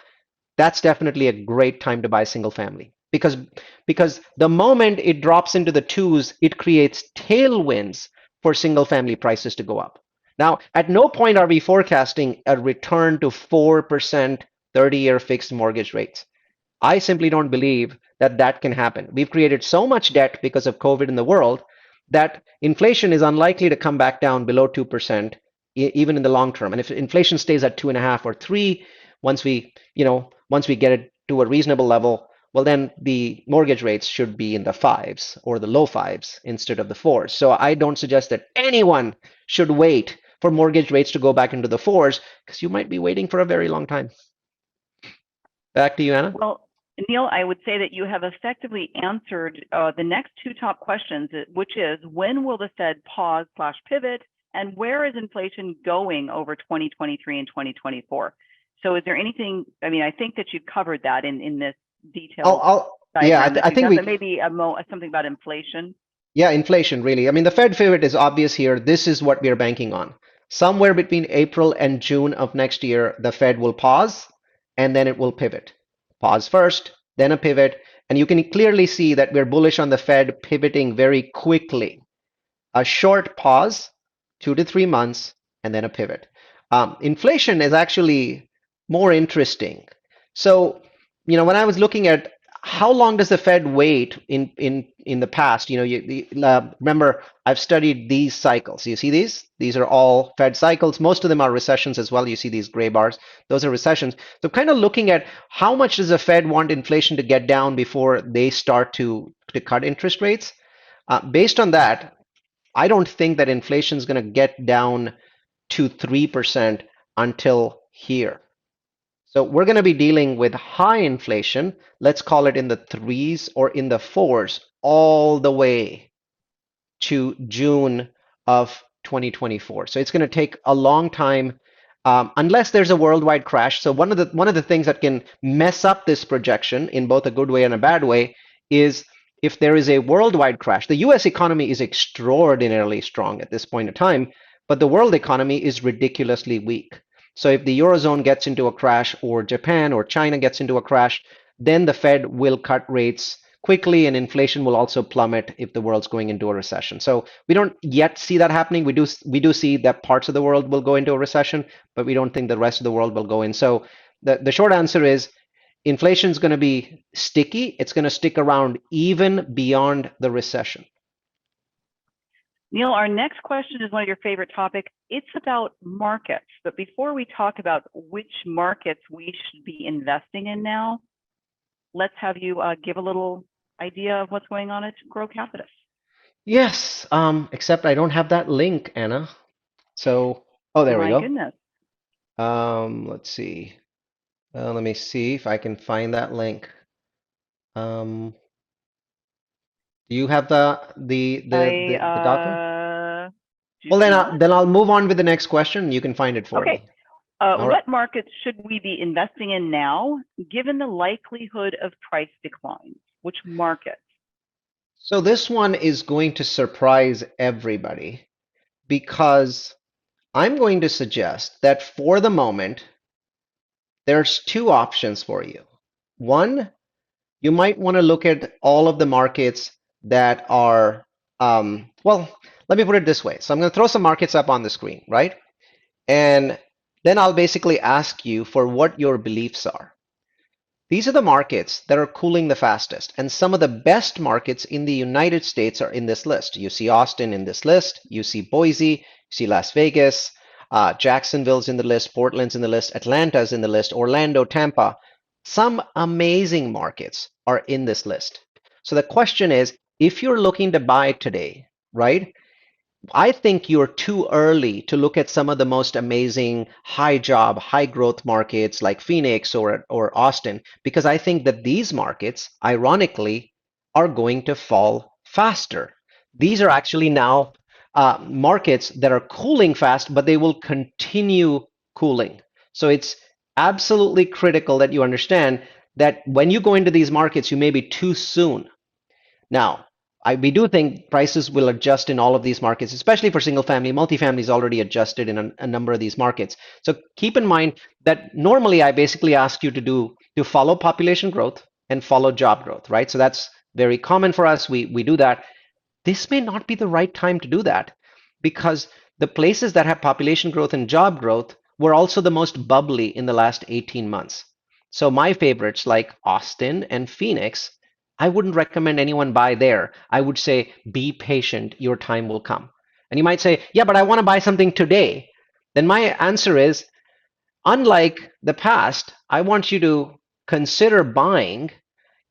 that's definitely a great time to buy single family because the moment it drops into the twos, it creates tailwinds for single family prices to go up. Now, at no point are we forecasting a return to 4% 30-year fixed mortgage rates. I simply don't believe that that can happen. We've created so much debt because of COVID in the world that inflation is unlikely to come back down below 2%, even in the long term. And if inflation stays at 2.5 or 3, once we get it to a reasonable level, well, then the mortgage rates should be in the fives or the low fives instead of the fours. So I don't suggest that anyone should wait for mortgage rates to go back into the fours because you might be waiting for a very long time. Back to you, Anna. Well, Neal, I would say that you have effectively answered the next two top questions, which is when will the Fed pause/pivot, and where is inflation going over 2023 and 2024? So is there anything, I mean, I think that you've covered that in this detail. Yeah, I think maybe something about inflation. Yeah, inflation, really. I mean, the Fed pivot is obvious here. This is what we're banking on. Somewhere between April and June of next year, the Fed will pause and then it will pivot. Pause first, then a pivot. And you can clearly see that we're bullish on the Fed pivoting very quickly. A short pause, 2 to 3 months, and then a pivot. Inflation is actually more interesting. So, when I was looking at how long does the Fed wait in the past, remember I've studied these cycles. You see these? These are all Fed cycles. Most of them are recessions as well. You see these gray bars. Those are recessions. So kind of looking at how much does the Fed want inflation to get down before they start to cut interest rates. Based on that, I don't think that inflation is going to get down to 3% until here. So we're going to be dealing with high inflation, let's call it in the threes or in the fours, all the way to June of 2024. So it's going to take a long time, unless there's a worldwide crash. So one of the things that can mess up this projection in both a good way and a bad way is if there is a worldwide crash. The U.S. economy is extraordinarily strong at this point in time, but the world economy is ridiculously weak. So if the Eurozone gets into a crash, or Japan or China gets into a crash, then the Fed will cut rates quickly, and inflation will also plummet if the world's going into a recession. So we don't yet see that happening. We do see that parts of the world will go into a recession, but we don't think the rest of the world will go in. So the short answer is inflation is going to be sticky. It's going to stick around even beyond the recession. Neal, our next question is one of your favorite topics. It's about markets. But before we talk about which markets we should be investing in now, let's have you give a little idea of what's going on at Grow Capitus. Yes, except I don't have that link, Anna. So, oh, there we My go. goodness. Let's see. Let me see if I can find that link. Do you have the document? I do Well, then not. I'll move on with the next question. You can find it for Okay. me. All right. What markets should we be investing in now, given the likelihood of price declines? Which markets? So this one is going to surprise everybody because I'm going to suggest that for the moment, there's two options for you. One, you might want to look at all of the markets that are, well, let me put it this way. So I'm going to throw some markets up on the screen, right? And then I'll basically ask you for what your beliefs are. These are the markets that are cooling the fastest, and some of the best markets in the United States are in this list. You see Austin in this list, you see Boise, you see Las Vegas, Jacksonville's in the list, Portland's in the list, Atlanta's in the list, Orlando, Tampa. Some amazing markets are in this list. So the question is, if you're looking to buy today, right? I think you're too early to look at some of the most amazing high job, high growth markets like Phoenix or Austin, because I think that these markets, ironically, are going to fall faster. These are actually now markets that are cooling fast, but they will continue cooling. So it's absolutely critical that you understand that when you go into these markets, you may be too soon. Now, we do think prices will adjust in all of these markets, especially for single family. Multifamily is already adjusted in a number of these markets. So keep in mind that normally I basically ask you to follow population growth and follow job growth, right? So that's very common for us. We do that. This may not be the right time to do that because the places that have population growth and job growth were also the most bubbly in the last 18 months. So my favorites like Austin and Phoenix, I wouldn't recommend anyone buy there. I would say be patient, your time will come. And you might say, yeah, but I want to buy something today. Then my answer is, unlike the past, I want you to consider buying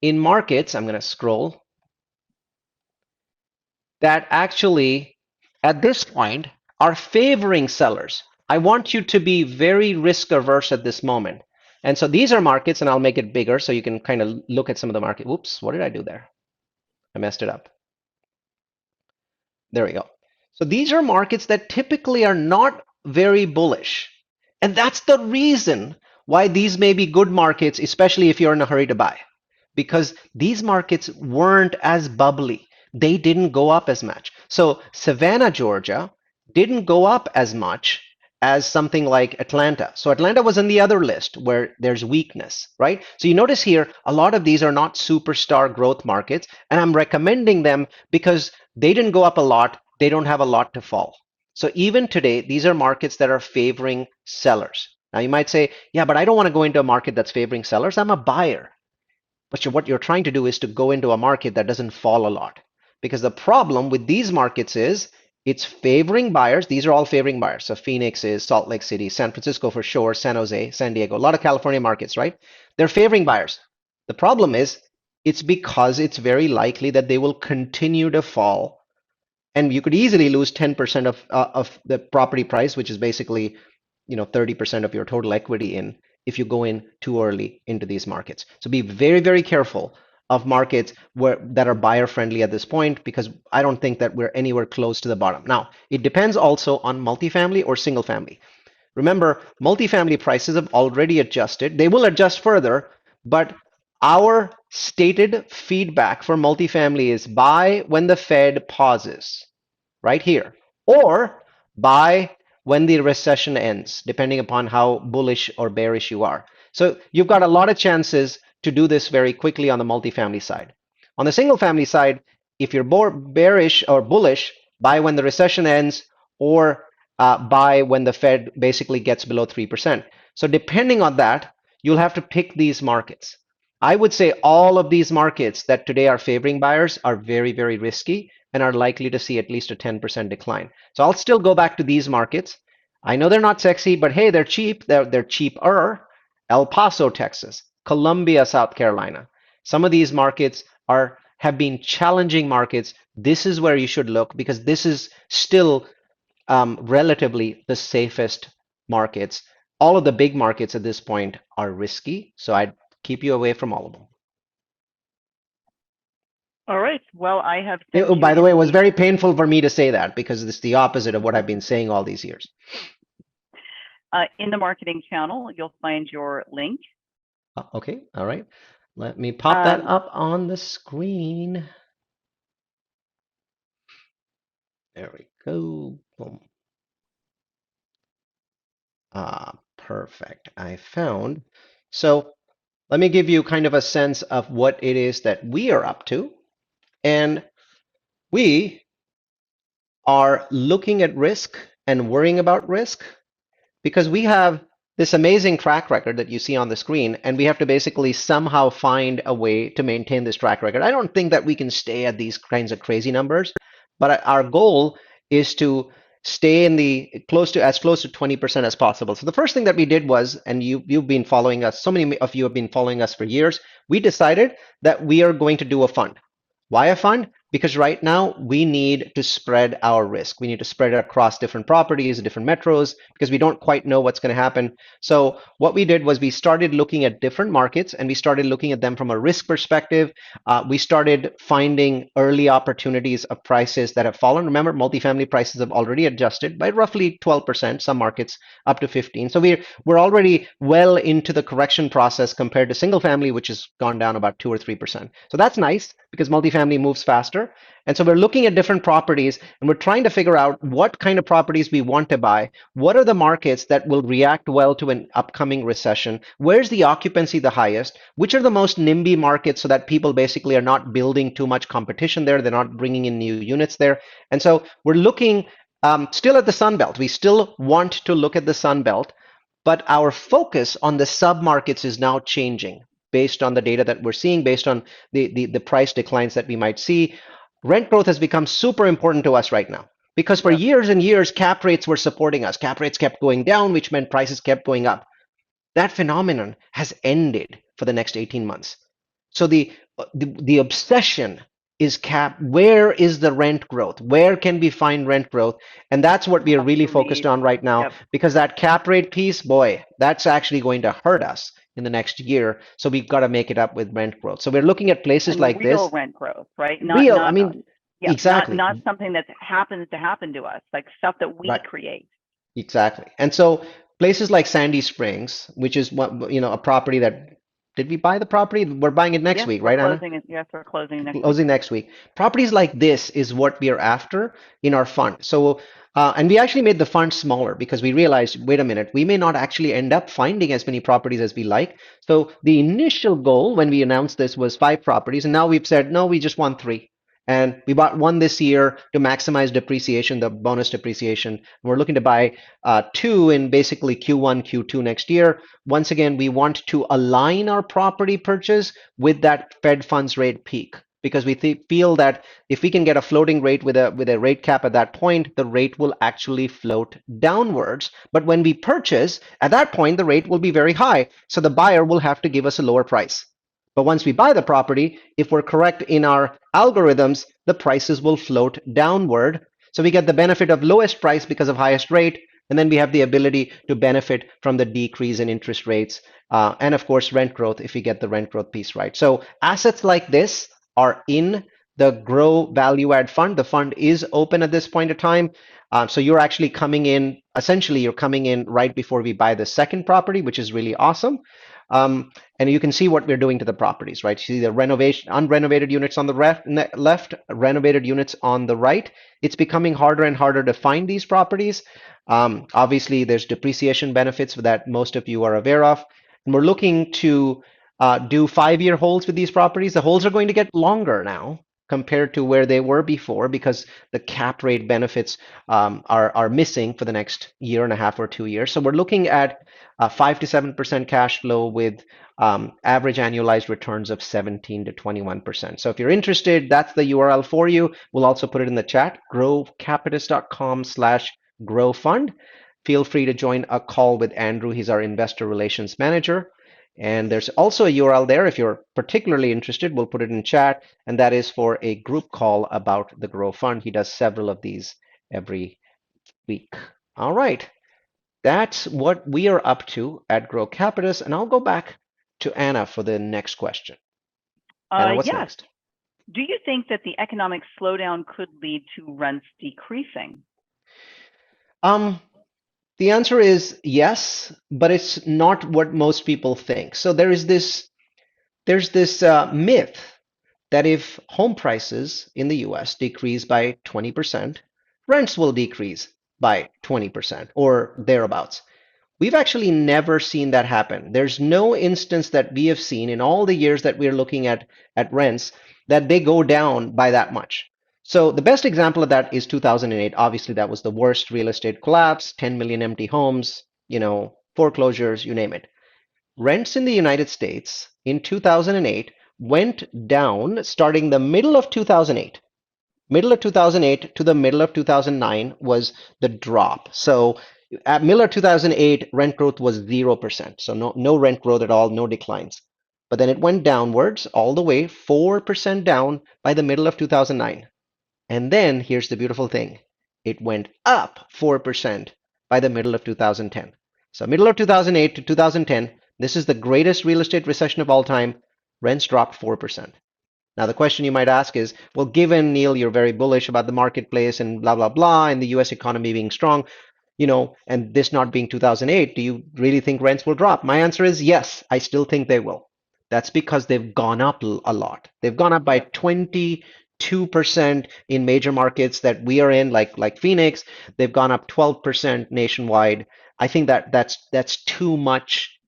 in markets. I'm going to scroll that actually, at this point, are favoring sellers. I want you to be very risk averse at this moment. And so these are markets, and I'll make it bigger so you can kind of look at some of the market. Whoops, what did I do there? I messed it up. There we go. So these are markets that typically are not very bullish. And that's the reason why these may be good markets, especially if you're in a hurry to buy, because these markets weren't as bubbly. They didn't go up as much. So Savannah, Georgia didn't go up as much as something like Atlanta. So Atlanta was in the other list where there's weakness, right? So you notice here, a lot of these are not superstar growth markets, and I'm recommending them because they didn't go up a lot. They don't have a lot to fall. So even today, these are markets that are favoring sellers. Now you might say, yeah, but I don't want to go into a market that's favoring sellers. I'm a buyer. But what you're trying to do is to go into a market that doesn't fall a lot. Because the problem with these markets is it's favoring buyers. These are all favoring buyers. So Phoenix is, Salt Lake City, San Francisco for sure, San Jose, San Diego, a lot of California markets, right? They're favoring buyers. The problem is it's because it's very likely that they will continue to fall, and you could easily lose 10% of the property price, which is basically 30% of your total equity in if you go in too early into these markets. So be very, very careful of markets that are buyer friendly at this point, because I don't think that we're anywhere close to the bottom. Now, it depends also on multifamily or single family. Remember, multifamily prices have already adjusted. They will adjust further, but our stated feedback for multifamily is buy when the Fed pauses, right here, or buy when the recession ends, depending upon how bullish or bearish you are. So you've got a lot of chances to do this very quickly on the multifamily side. On the single family side, if you're more bearish or bullish, buy when the recession ends, or buy when the Fed basically gets below 3%. So depending on that, you'll have to pick these markets. I would say all of these markets that today are favoring buyers are very, very risky and are likely to see at least a 10% decline. So I'll still go back to these markets. I know they're not sexy, but hey, they're cheap. They're cheaper. El Paso, Texas, Columbia, South Carolina. Some of these markets have been challenging markets. This is where you should look, because this is still relatively the safest markets. All of the big markets at this point are risky, so I'd keep you away from all of them. All right. Well, I have sent you By the in way, it was the very painful for me to say that, because it's the opposite of what I've been saying all these years. in the marketing channel. You'll find your link. Okay, all right. Let me pop that Um, up on the screen. There we go. Boom. Perfect. I found. So let me give you kind of a sense of what it is that we are up to. And we are looking at risk and worrying about risk because we have this amazing track record that you see on the screen, and we have to basically somehow find a way to maintain this track record. I don't think that we can stay at these kinds of crazy numbers, but our goal is to stay in the close to 20% as possible. So the first thing that we did was, and you've been following us, so many of you have been following us for years, we decided that we are going to do a fund. Why a fund? Because right now we need to spread our risk. We need to spread it across different properties, different metros, because we don't quite know what's going to happen. So what we did was we started looking at different markets, and we started looking at them from a risk perspective. We started finding early opportunities of prices that have fallen. Remember, multifamily prices have already adjusted by roughly 12%, some markets up to 15. So we're already well into the correction process compared to single family, which has gone down about 2 or 3%. So that's nice because multifamily moves faster. And so we're looking at different properties, and we're trying to figure out what kind of properties we want to buy. What are the markets that will react well to an upcoming recession? Where's the occupancy the highest? Which are the most NIMBY markets, so that people basically are not building too much competition there? They're not bringing in new units there. And so we're looking still at the Sun Belt. We still want to look at the Sun Belt, but our focus on the sub-markets is now changing based on the data that we're seeing, based on the price declines that we might see. Rent growth has become super important to us right now, because for years and years, cap rates were supporting us. Cap rates kept going down, which meant prices kept going up. That phenomenon has ended for the next 18 months. So the obsession is cap. Where is the rent growth? Where can we find rent growth? And that's what we are really focused on right now, because that cap rate piece, boy, that's actually going to hurt us in the next year. So we've got to make it up with rent growth. So we're looking at places like this. Real rent growth, right? Real, I mean, exactly. Not something that happens to happen to us, like stuff that we create. Exactly. And so places like Sandy Springs, which is what, a property that, did we buy the property? We're buying it next week, right, Anna? Yes, we're closing next week. Closing next week. Properties like this is what we are after in our fund. So, and we actually made the fund smaller because we realized, wait a minute, we may not actually end up finding as many properties as we like. So the initial goal when we announced this was 5 properties, and now we've said, no, we just want 3. And we bought one this year to maximize depreciation, the bonus depreciation. We're looking to buy two in basically Q1, Q2 next year. Once again, we want to align our property purchase with that Fed funds rate peak because we feel that if we can get a floating rate with a rate cap at that point, the rate will actually float downwards. But when we purchase, at that point, the rate will be very high. So the buyer will have to give us a lower price. But once we buy the property, if we're correct in our algorithms, the prices will float downward. So we get the benefit of lowest price because of highest rate, and then we have the ability to benefit from the decrease in interest rates, and of course rent growth if we get the rent growth piece right. So assets like this are in the Grow Value Add Fund. The fund is open at this point of time. So you're actually coming in, essentially you're coming in right before we buy the second property, which is really awesome. And you can see what we're doing to the properties, right? You see the renovation, unrenovated units on the left, renovated units on the right. It's becoming harder and harder to find these properties. Obviously, there's depreciation benefits that most of you are aware of. And we're looking to do 5-year holds with these properties. The holds are going to get longer now compared to where they were before because the cap rate benefits are missing for the next year and a half or 2 years. So we're looking at 5 to 7% cash flow with average annualized returns of 17 to 21%. So if you're interested, that's the URL for you. We'll also put it in the chat, growcapitalist.com/growfund. Feel free to join a call with Andrew. He's our investor relations manager. And there's also a URL there if you're particularly interested. We'll put it in chat, and that is for a group call about the Grow Fund. He does several of these every week. All right, that's what we are up to at Grow Capitalist, and I'll go back to Anna for the next question. Anna, what's Yes. next? Do you think that the economic slowdown could lead to rents decreasing? The answer is yes, but it's not what most people think. So there's this myth that if home prices in the US decrease by 20%, rents will decrease by 20% or thereabouts. We've actually never seen that happen. There's no instance that we have seen in all the years that we're looking at rents that they go down by that much. So the best example of that is 2008. Obviously, that was the worst real estate collapse, 10 million empty homes, foreclosures, you name it. Rents in the United States in 2008 went down starting the middle of 2008. Middle of 2008 to the middle of 2009 was the drop. So at middle of 2008, rent growth was 0%. So no rent growth at all, no declines. But then it went downwards all the way, 4% down by the middle of 2009. And then here's the beautiful thing. It went up 4% by the middle of 2010. So middle of 2008 to 2010, this is the greatest real estate recession of all time. Rents dropped 4%. Now, the question you might ask is, well, given, Neal, you're very bullish about the marketplace and blah, blah, blah, and the US economy being strong, and this not being 2008, do you really think rents will drop? My answer is yes, I still think they will. That's because they've gone up a lot. They've gone up by 22% in major markets that we are in, like Phoenix. They've gone up 12% nationwide. I think that's too much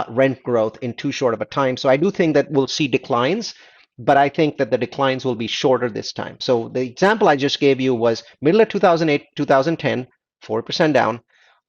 rent growth in too short of a time. So I do think that we'll see declines, but I think that the declines will be shorter this time. So the example I just gave you was middle of 2008, 2010, 4% down.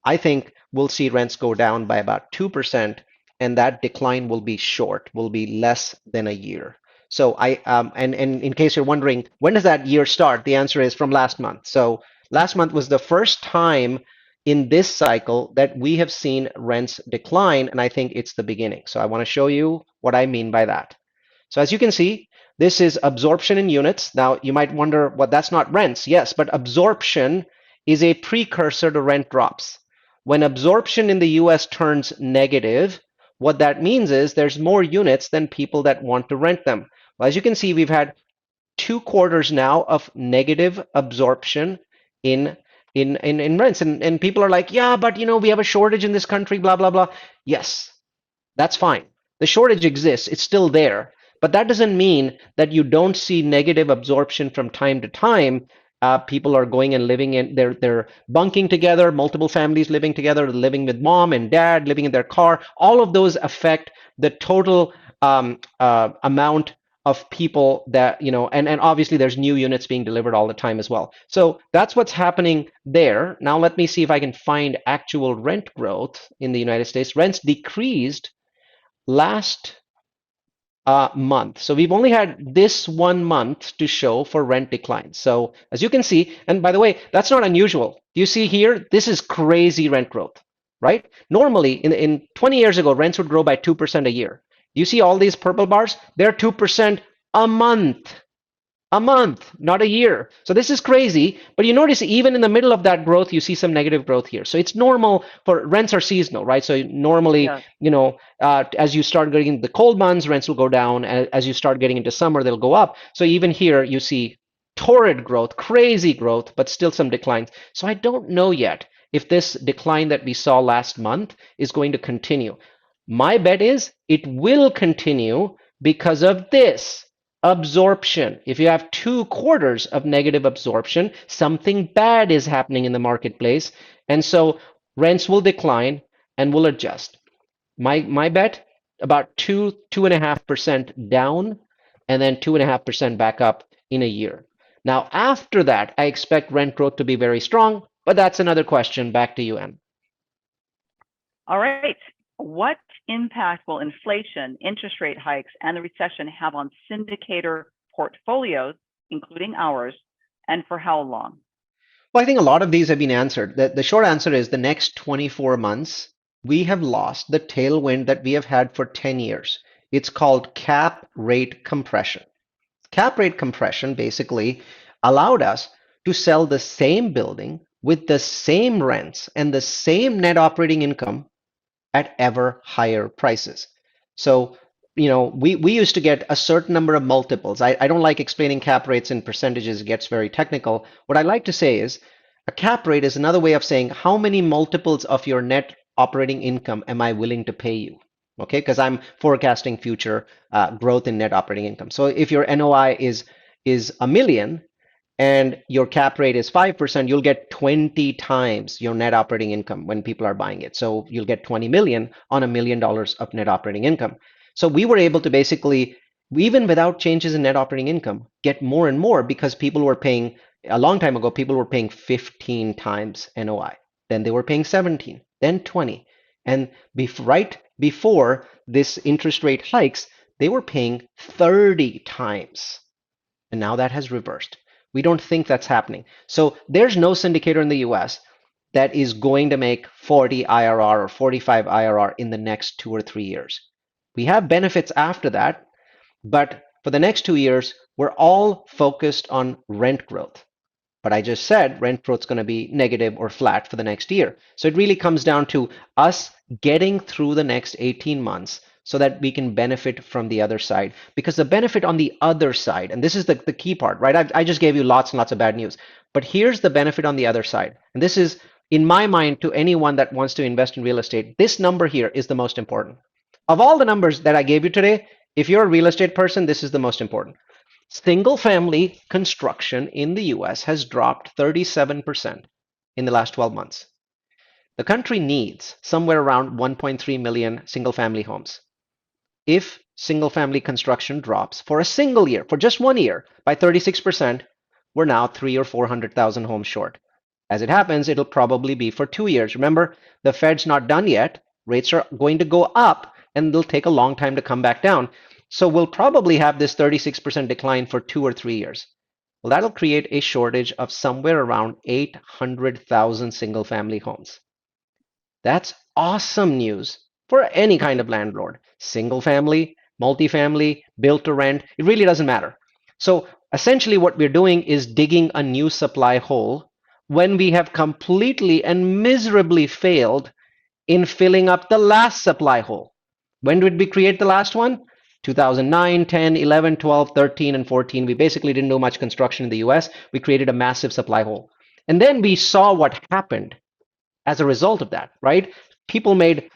I think we'll see rents go down by about 2%, and that decline will be short, will be less than a year. So and in case you're wondering, when does that year start? The answer is from last month. So last month was the first time in this cycle that we have seen rents decline, and I think it's the beginning. So I want to show you what I mean by that. So as you can see, this is absorption in units. Now you might wonder, well, that's not rents. Yes, but absorption is a precursor to rent drops. When absorption in the US turns negative, what that means is there's more units than people that want to rent them. Well, as you can see, we've had 2 quarters now of negative absorption in rents. And people are like, yeah, but we have a shortage in this country, blah, blah, blah. Yes, that's fine. The shortage exists. It's still there. But that doesn't mean that you don't see negative absorption from time to time. People are going and living in, they're bunking together, multiple families living together, living with mom and dad, living in their car. All of those affect the total amount of people that, and obviously there's new units being delivered all the time as well. So that's what's happening there. Now let me see if I can find actual rent growth in the United States. Rents decreased last month. So we've only had this 1 month to show for rent declines. So as you can see, and by the way, that's not unusual. You see here, this is crazy rent growth, right? Normally, in 20 years ago, rents would grow by 2% a year. You see all these purple bars? They're 2% a month. A month, not a year. So this is crazy. But you notice even in the middle of that growth, you see some negative growth here. So it's normal for rents are seasonal, right? So normally, Yeah. as you start getting into the cold months, rents will go down. As you start getting into summer, they'll go up. So even here, you see torrid growth, crazy growth, but still some declines. So I don't know yet if this decline that we saw last month is going to continue. My bet is it will continue because of this absorption. If you have 2 quarters of negative absorption, something bad is happening in the marketplace. And so rents will decline and will adjust. My bet, about 2.5% down, and then 2.5% back up in a year. Now, after that, I expect rent growth to be very strong, but that's another question. Back to you, Anne. All right. What impact will inflation, interest rate hikes, and the recession have on syndicator portfolios, including ours, and for how long? Well, I think a lot of these have been answered. The short answer is the next 24 months, we have lost the tailwind that we have had for 10 years. It's called cap rate compression. Cap rate compression basically allowed us to sell the same building with the same rents and the same net operating income at ever higher prices. So, we used to get a certain number of multiples. I don't like explaining cap rates in percentages, it gets very technical. What I like to say is a cap rate is another way of saying how many multiples of your net operating income am I willing to pay you? Okay, because I'm forecasting future growth in net operating income. So if your NOI is a million, and your cap rate is 5%, you'll get 20 times your net operating income when people are buying it. So you'll get 20 million on $1 million of net operating income. So we were able to basically, even without changes in net operating income, get more and more because people were paying, a long time ago, people were paying 15 times NOI. Then they were paying 17, then 20. And right before this interest rate hikes, they were paying 30 times. And now that has reversed. We don't think that's happening. So there's no syndicator in the US that is going to make 40 IRR or 45 IRR in the next 2 or 3 years. We have benefits after that, but for the next 2 years, we're all focused on rent growth. But I just said rent growth is going to be negative or flat for the next year. So it really comes down to us getting through the next 18 months so that we can benefit from the other side. Because the benefit on the other side, and this is the key part, right? I just gave you lots and lots of bad news. But here's the benefit on the other side. And this is, in my mind, to anyone that wants to invest in real estate, this number here is the most important. Of all the numbers that I gave you today, if you're a real estate person, this is the most important. Single family construction in the US has dropped 37% in the last 12 months. The country needs somewhere around 1.3 million single family homes. If single family construction drops for a single year, for just 1 year, by 36%, we're now 300,000 or 400,000 homes short. As it happens, it'll probably be for 2 years. Remember, the Fed's not done yet. Rates are going to go up and they'll take a long time to come back down. So we'll probably have this 36% decline for 2 or 3 years. Well, that'll create a shortage of somewhere around 800,000 single family homes. That's awesome news for any kind of landlord. Single family, multifamily, built to rent, it really doesn't matter. So essentially what we're doing is digging a new supply hole when we have completely and miserably failed in filling up the last supply hole. When did we create the last one? 2009, 10, 11, 12, 13, and 14. We basically didn't do much construction in the US. We created a massive supply hole. And then we saw what happened as a result of that, right? People made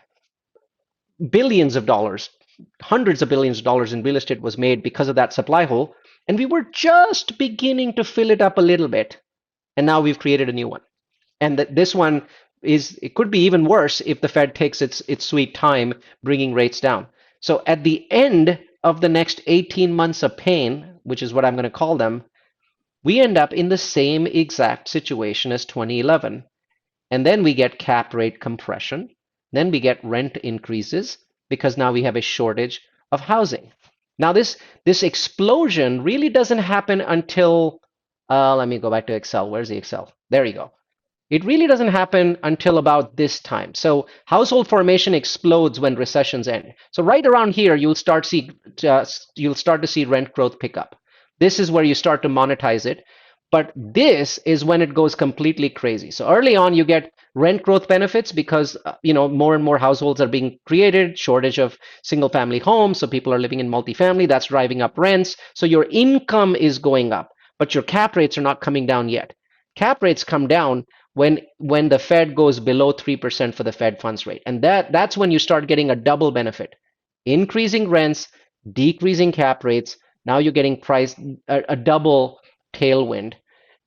billions of dollars, hundreds of billions of dollars in real estate was made because of that supply hole. And we were just beginning to fill it up a little bit. And now we've created a new one. And this one it could be even worse if the Fed takes its sweet time bringing rates down. So at the end of the next 18 months of pain, which is what I'm going to call them, we end up in the same exact situation as 2011. And then we get cap rate compression. Then we get rent increases because now we have a shortage of housing. Now this explosion really doesn't happen until, let me go back to Excel. Where's the Excel? There you go. It really doesn't happen until about this time. So household formation explodes when recessions end. So right around here, you'll start to see rent growth pick up. This is where you start to monetize it. But this is when it goes completely crazy. So early on, you get rent growth benefits because more and more households are being created, shortage of single family homes, so people are living in multifamily. That's driving up rents. So your income is going up, but your cap rates are not coming down yet. Cap rates come down when the Fed goes below 3% for the Fed funds rate. And that's when you start getting a double benefit. Increasing rents, decreasing cap rates. Now you're getting a double tailwind.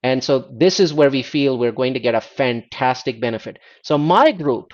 And so this is where we feel we're going to get a fantastic benefit. So my group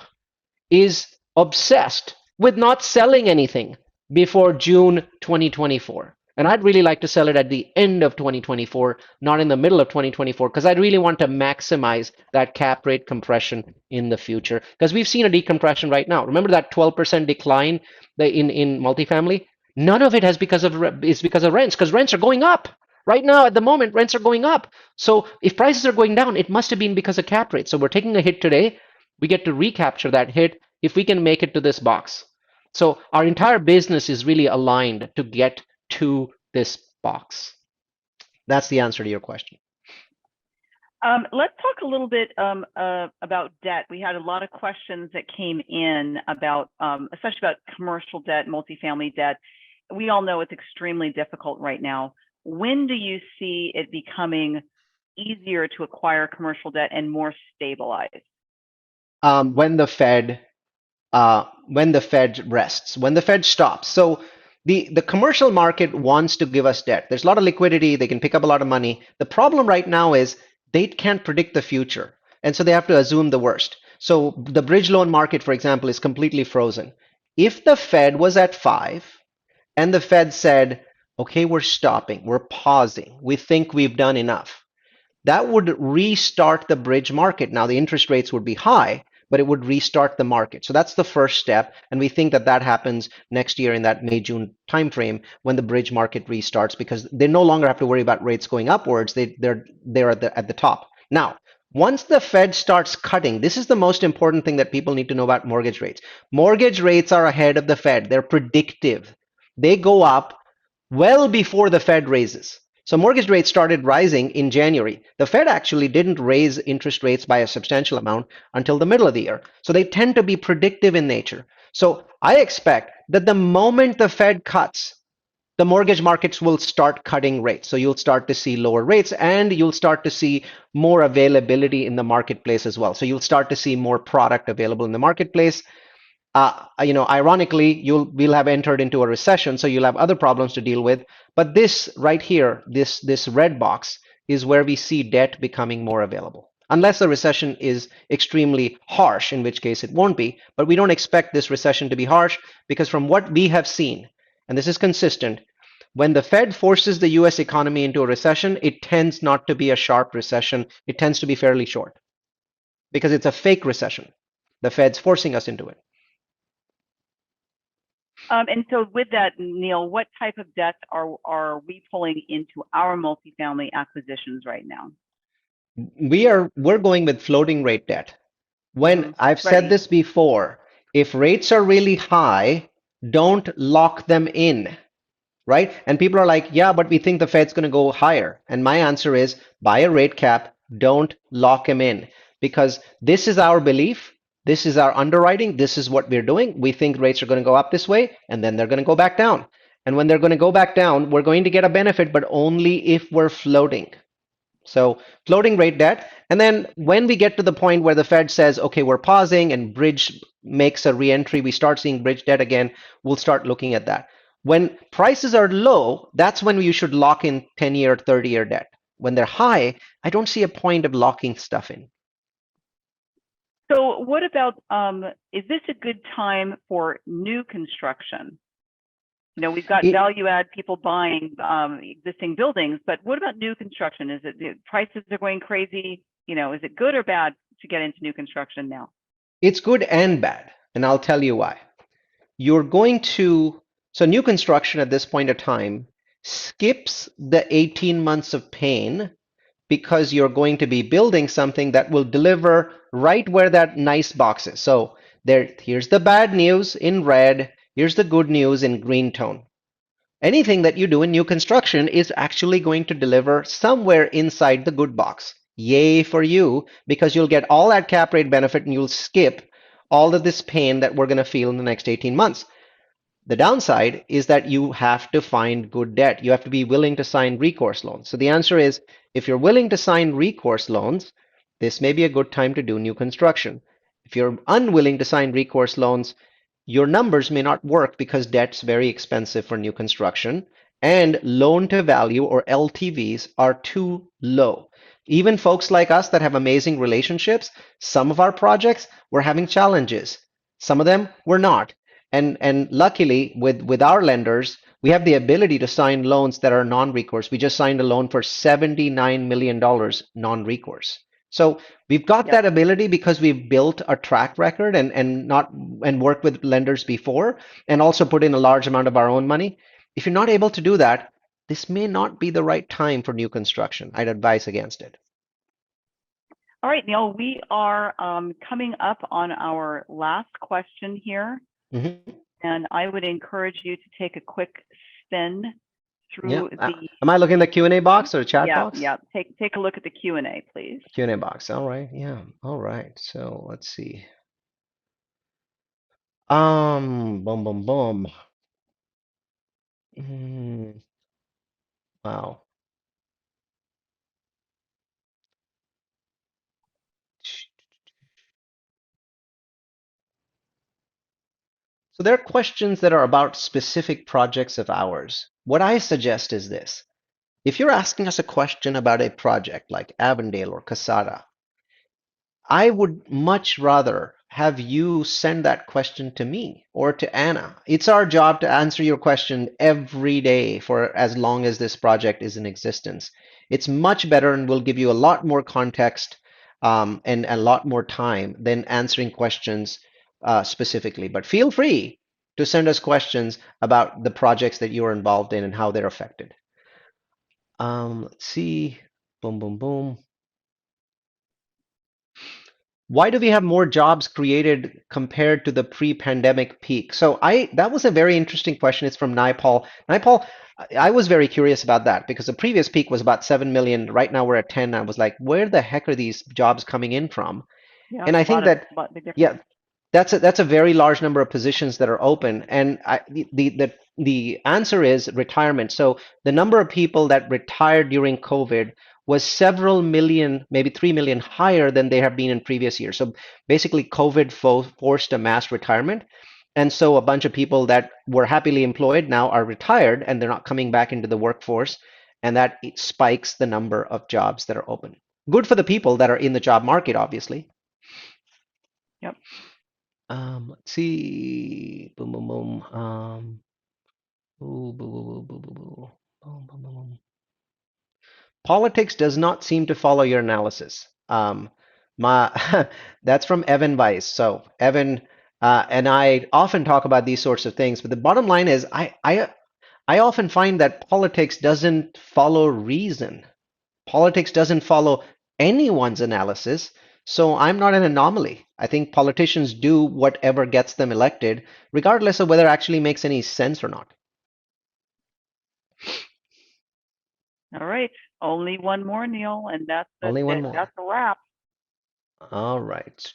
is obsessed with not selling anything before June 2024. And I'd really like to sell it at the end of 2024, not in the middle of 2024, because I'd really want to maximize that cap rate compression in the future. Because we've seen a decompression right now. Remember that 12% decline in multifamily? None of it is because of rents, because rents are going up. Right now, at the moment, rents are going up. So if prices are going down, it must have been because of cap rate. So we're taking a hit today. We get to recapture that hit if we can make it to this box. So our entire business is really aligned to get to this box. That's the answer to your question. Let's talk a little bit about debt. We had a lot of questions that came in about, especially about commercial debt, multifamily debt. We all know it's extremely difficult right now. When do you see it becoming easier to acquire commercial debt and more stabilized? When the Fed rests, when the Fed stops. So the commercial market wants to give us debt. There's a lot of liquidity. They can pick up a lot of money. The problem right now is they can't predict the future. And so they have to assume the worst. So the bridge loan market, for example, is completely frozen. If the Fed was at 5 and the Fed said, okay, we're stopping, we're pausing, we think we've done enough, that would restart the bridge market. Now, the interest rates would be high, but it would restart the market. So that's the first step. And we think that happens next year in that May, June timeframe when the bridge market restarts, because they no longer have to worry about rates going upwards. They're at the top. Now, once the Fed starts cutting, this is the most important thing that people need to know about mortgage rates. Mortgage rates are ahead of the Fed. They're predictive. They go up well before the Fed raises. So mortgage rates started rising in January. The Fed actually didn't raise interest rates by a substantial amount until the middle of the year. So they tend to be predictive in nature. So I expect that the moment the Fed cuts, the mortgage markets will start cutting rates. So you'll start to see lower rates and you'll start to see more availability in the marketplace as well. So you'll start to see more product available in the marketplace. Ironically, we'll have entered into a recession, so you'll have other problems to deal with. But this right here, this red box, is where we see debt becoming more available. Unless the recession is extremely harsh, in which case it won't be. But we don't expect this recession to be harsh because from what we have seen, and this is consistent, when the Fed forces the US economy into a recession, it tends not to be a sharp recession. It tends to be fairly short because it's a fake recession. The Fed's forcing us into it. And so with that, Neal, what type of debts are we pulling into our multifamily acquisitions right now? We're going with floating rate debt. When I've said this before, if rates are really high, don't lock them in, right? And people are like, yeah, but we think the Fed's going to go higher. And my answer is buy a rate cap, don't lock them in, because this is our belief. This is our underwriting. This is what we're doing. We think rates are going to go up this way, and then they're going to go back down. And when they're going to go back down, we're going to get a benefit, but only if we're floating. So floating rate debt. And then when we get to the point where the Fed says, okay, we're pausing and bridge makes a reentry, we start seeing bridge debt again, we'll start looking at that. When prices are low, that's when you should lock in 10-year, 30-year debt. When they're high, I don't see a point of locking stuff in. So what about, is this a good time for new construction? We've got It, value add people buying existing buildings, but what about new construction? Is it the prices are going crazy? Is it good or bad to get into new construction now? it's good and bad, and I'll tell you why. You're going to, so new construction at this point of time skips the 18 months of pain because you're going to be building something that will deliver right where that nice box is. So here's the bad news in red, here's the good news in green tone. Anything that you do in new construction is actually going to deliver somewhere inside the good box. Yay for you, because you'll get all that cap rate benefit and you'll skip all of this pain that we're going to feel in the next 18 months. The downside is that you have to find good debt. You have to be willing to sign recourse loans. So the answer is, if you're willing to sign recourse loans, this may be a good time to do new construction. If you're unwilling to sign recourse loans, your numbers may not work because debt's very expensive for new construction and loan to value or LTVs are too low. Even folks like us that have amazing relationships, some of our projects were having challenges. Some of them were not. And luckily with our lenders, we have the ability to sign loans that are non-recourse. We just signed a loan for $79 million non-recourse. So we've got Yep. that ability because we've built a track record and worked with lenders before and also put in a large amount of our own money. If you're not able to do that, this may not be the right time for new construction. I'd advise against it. All right, Neal, we are coming up on our last question here. Mm-hmm. And I would encourage you to take a quick spin through Yeah. Am I looking at the Q&A box or the chat box? Yeah. Take a look at the Q&A, please. Q&A box. All right. Yeah. All right. So let's see. Boom, boom, boom. Wow. So there are questions that are about specific projects of ours. What I suggest is this. If you're asking us a question about a project like Avondale or Casada, I would much rather have you send that question to me or to Anna. It's our job to answer your question every day for as long as this project is in existence. It's much better and will give you a lot more context and a lot more time than answering questions specifically. But feel free to send us questions about the projects that you're involved in and how they're affected. Let's see. Boom, boom, boom. Why do we have more jobs created compared to the pre-pandemic peak? So that was a very interesting question. It's from Naipal. Naipal, I was very curious about that because the previous peak was about 7 million. Right now we're at 10. I was like, where the heck are these jobs coming in from? Yeah, And I think that, big yeah, difference. that's a very large number of positions that are open, and the answer is retirement. So the number of people that retired during COVID was several million, maybe 3 million higher than they have been in previous years. So basically, COVID forced a mass retirement, and so a bunch of people that were happily employed now are retired and they're not coming back into the workforce, and that spikes the number of jobs that are open. Good for the people that are in the job market, obviously. Yep. Let's see. Boom, boom, boom. Boo, boo, boo, boo, boo, boo, boo. Boom, boom, boom, boom. Politics does not seem to follow your analysis. My that's from Evan Weiss. So Evan and I often talk about these sorts of things, but the bottom line is I often find that politics doesn't follow reason. Politics doesn't follow anyone's analysis, so I'm not an anomaly. I think politicians do whatever gets them elected, regardless of whether it actually makes any sense or not. All right. Only one more, Neal, and Only one that's more. a wrap. All right.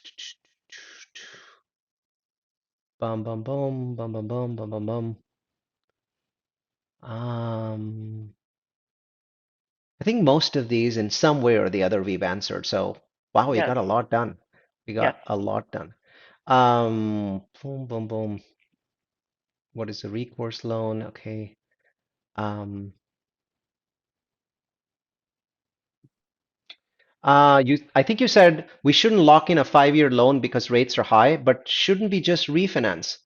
Bum bum bum bum bum bum bum bum bum. I think most of these in some way or the other we've answered. So wow, we Yes. got a lot done. We Yes. got a lot done. Boom boom boom. What is a recourse loan? Okay. Um, I think you said we shouldn't lock in a 5-year loan because rates are high, but shouldn't we just refinance?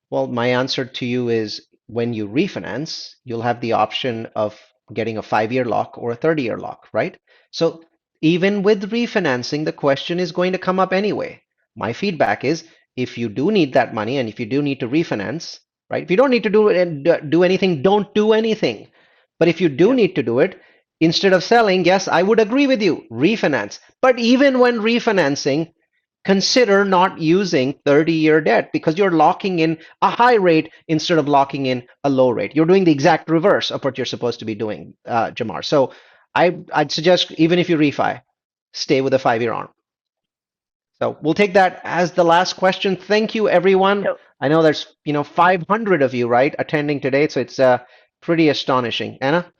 Well, my answer to you is when you refinance, you'll have the option of getting a 5-year lock or a 30-year lock, right? So even with refinancing, the question is going to come up anyway. My feedback is if you do need that money and if you do need to refinance, right? If you don't need to do anything, don't do anything. But if you do Yep. need to do it, instead of selling, yes, I would agree with you, refinance. But even when refinancing, consider not using 30-year debt because you're locking in a high rate instead of locking in a low rate. You're doing the exact reverse of what you're supposed to be doing, Jamar. So I'd suggest even if you refi, stay with a 5-year arm. So we'll take that as the last question. Thank you, everyone. So I know there's 500 of you, right, attending today, so it's pretty astonishing. Anna?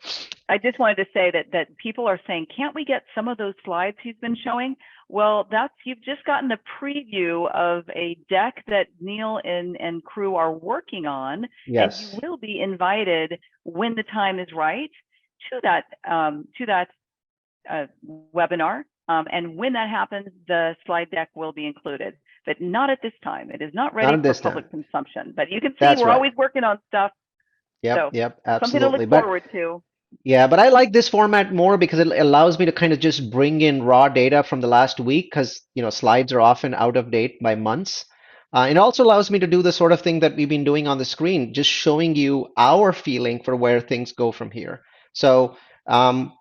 I just wanted to say that people are saying, can't we get some of those slides he's been showing? Well, you've just gotten a preview of a deck that Neal and crew are working on, and you Yes. will be invited when the time is right to that webinar. And when that happens, the slide deck will be included, but not at this time. It is not Not ready at for this time. public consumption. But you can see That's we're right. always working on stuff, Yep, so yep, something to absolutely. look But forward to. yeah, but I like this format more because it allows me to kind of just bring in raw data from the last week because, slides are often out of date by months. It also allows me to do the sort of thing that we've been doing on the screen, just showing you our feeling for where things go from here. So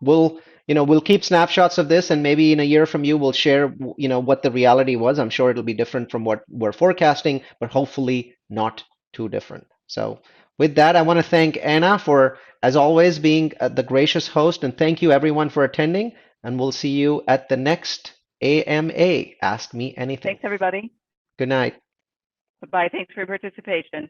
we'll keep snapshots of this, and maybe in a year from you, we'll share, what the reality was. I'm sure it'll be different from what we're forecasting, but hopefully not too different. So with that, I want to thank Anna for, as always, being the gracious host, and thank you everyone for attending. And we'll see you at the next AMA. Ask Me Anything. Thanks, everybody. Good night. Bye. Thanks for your participation.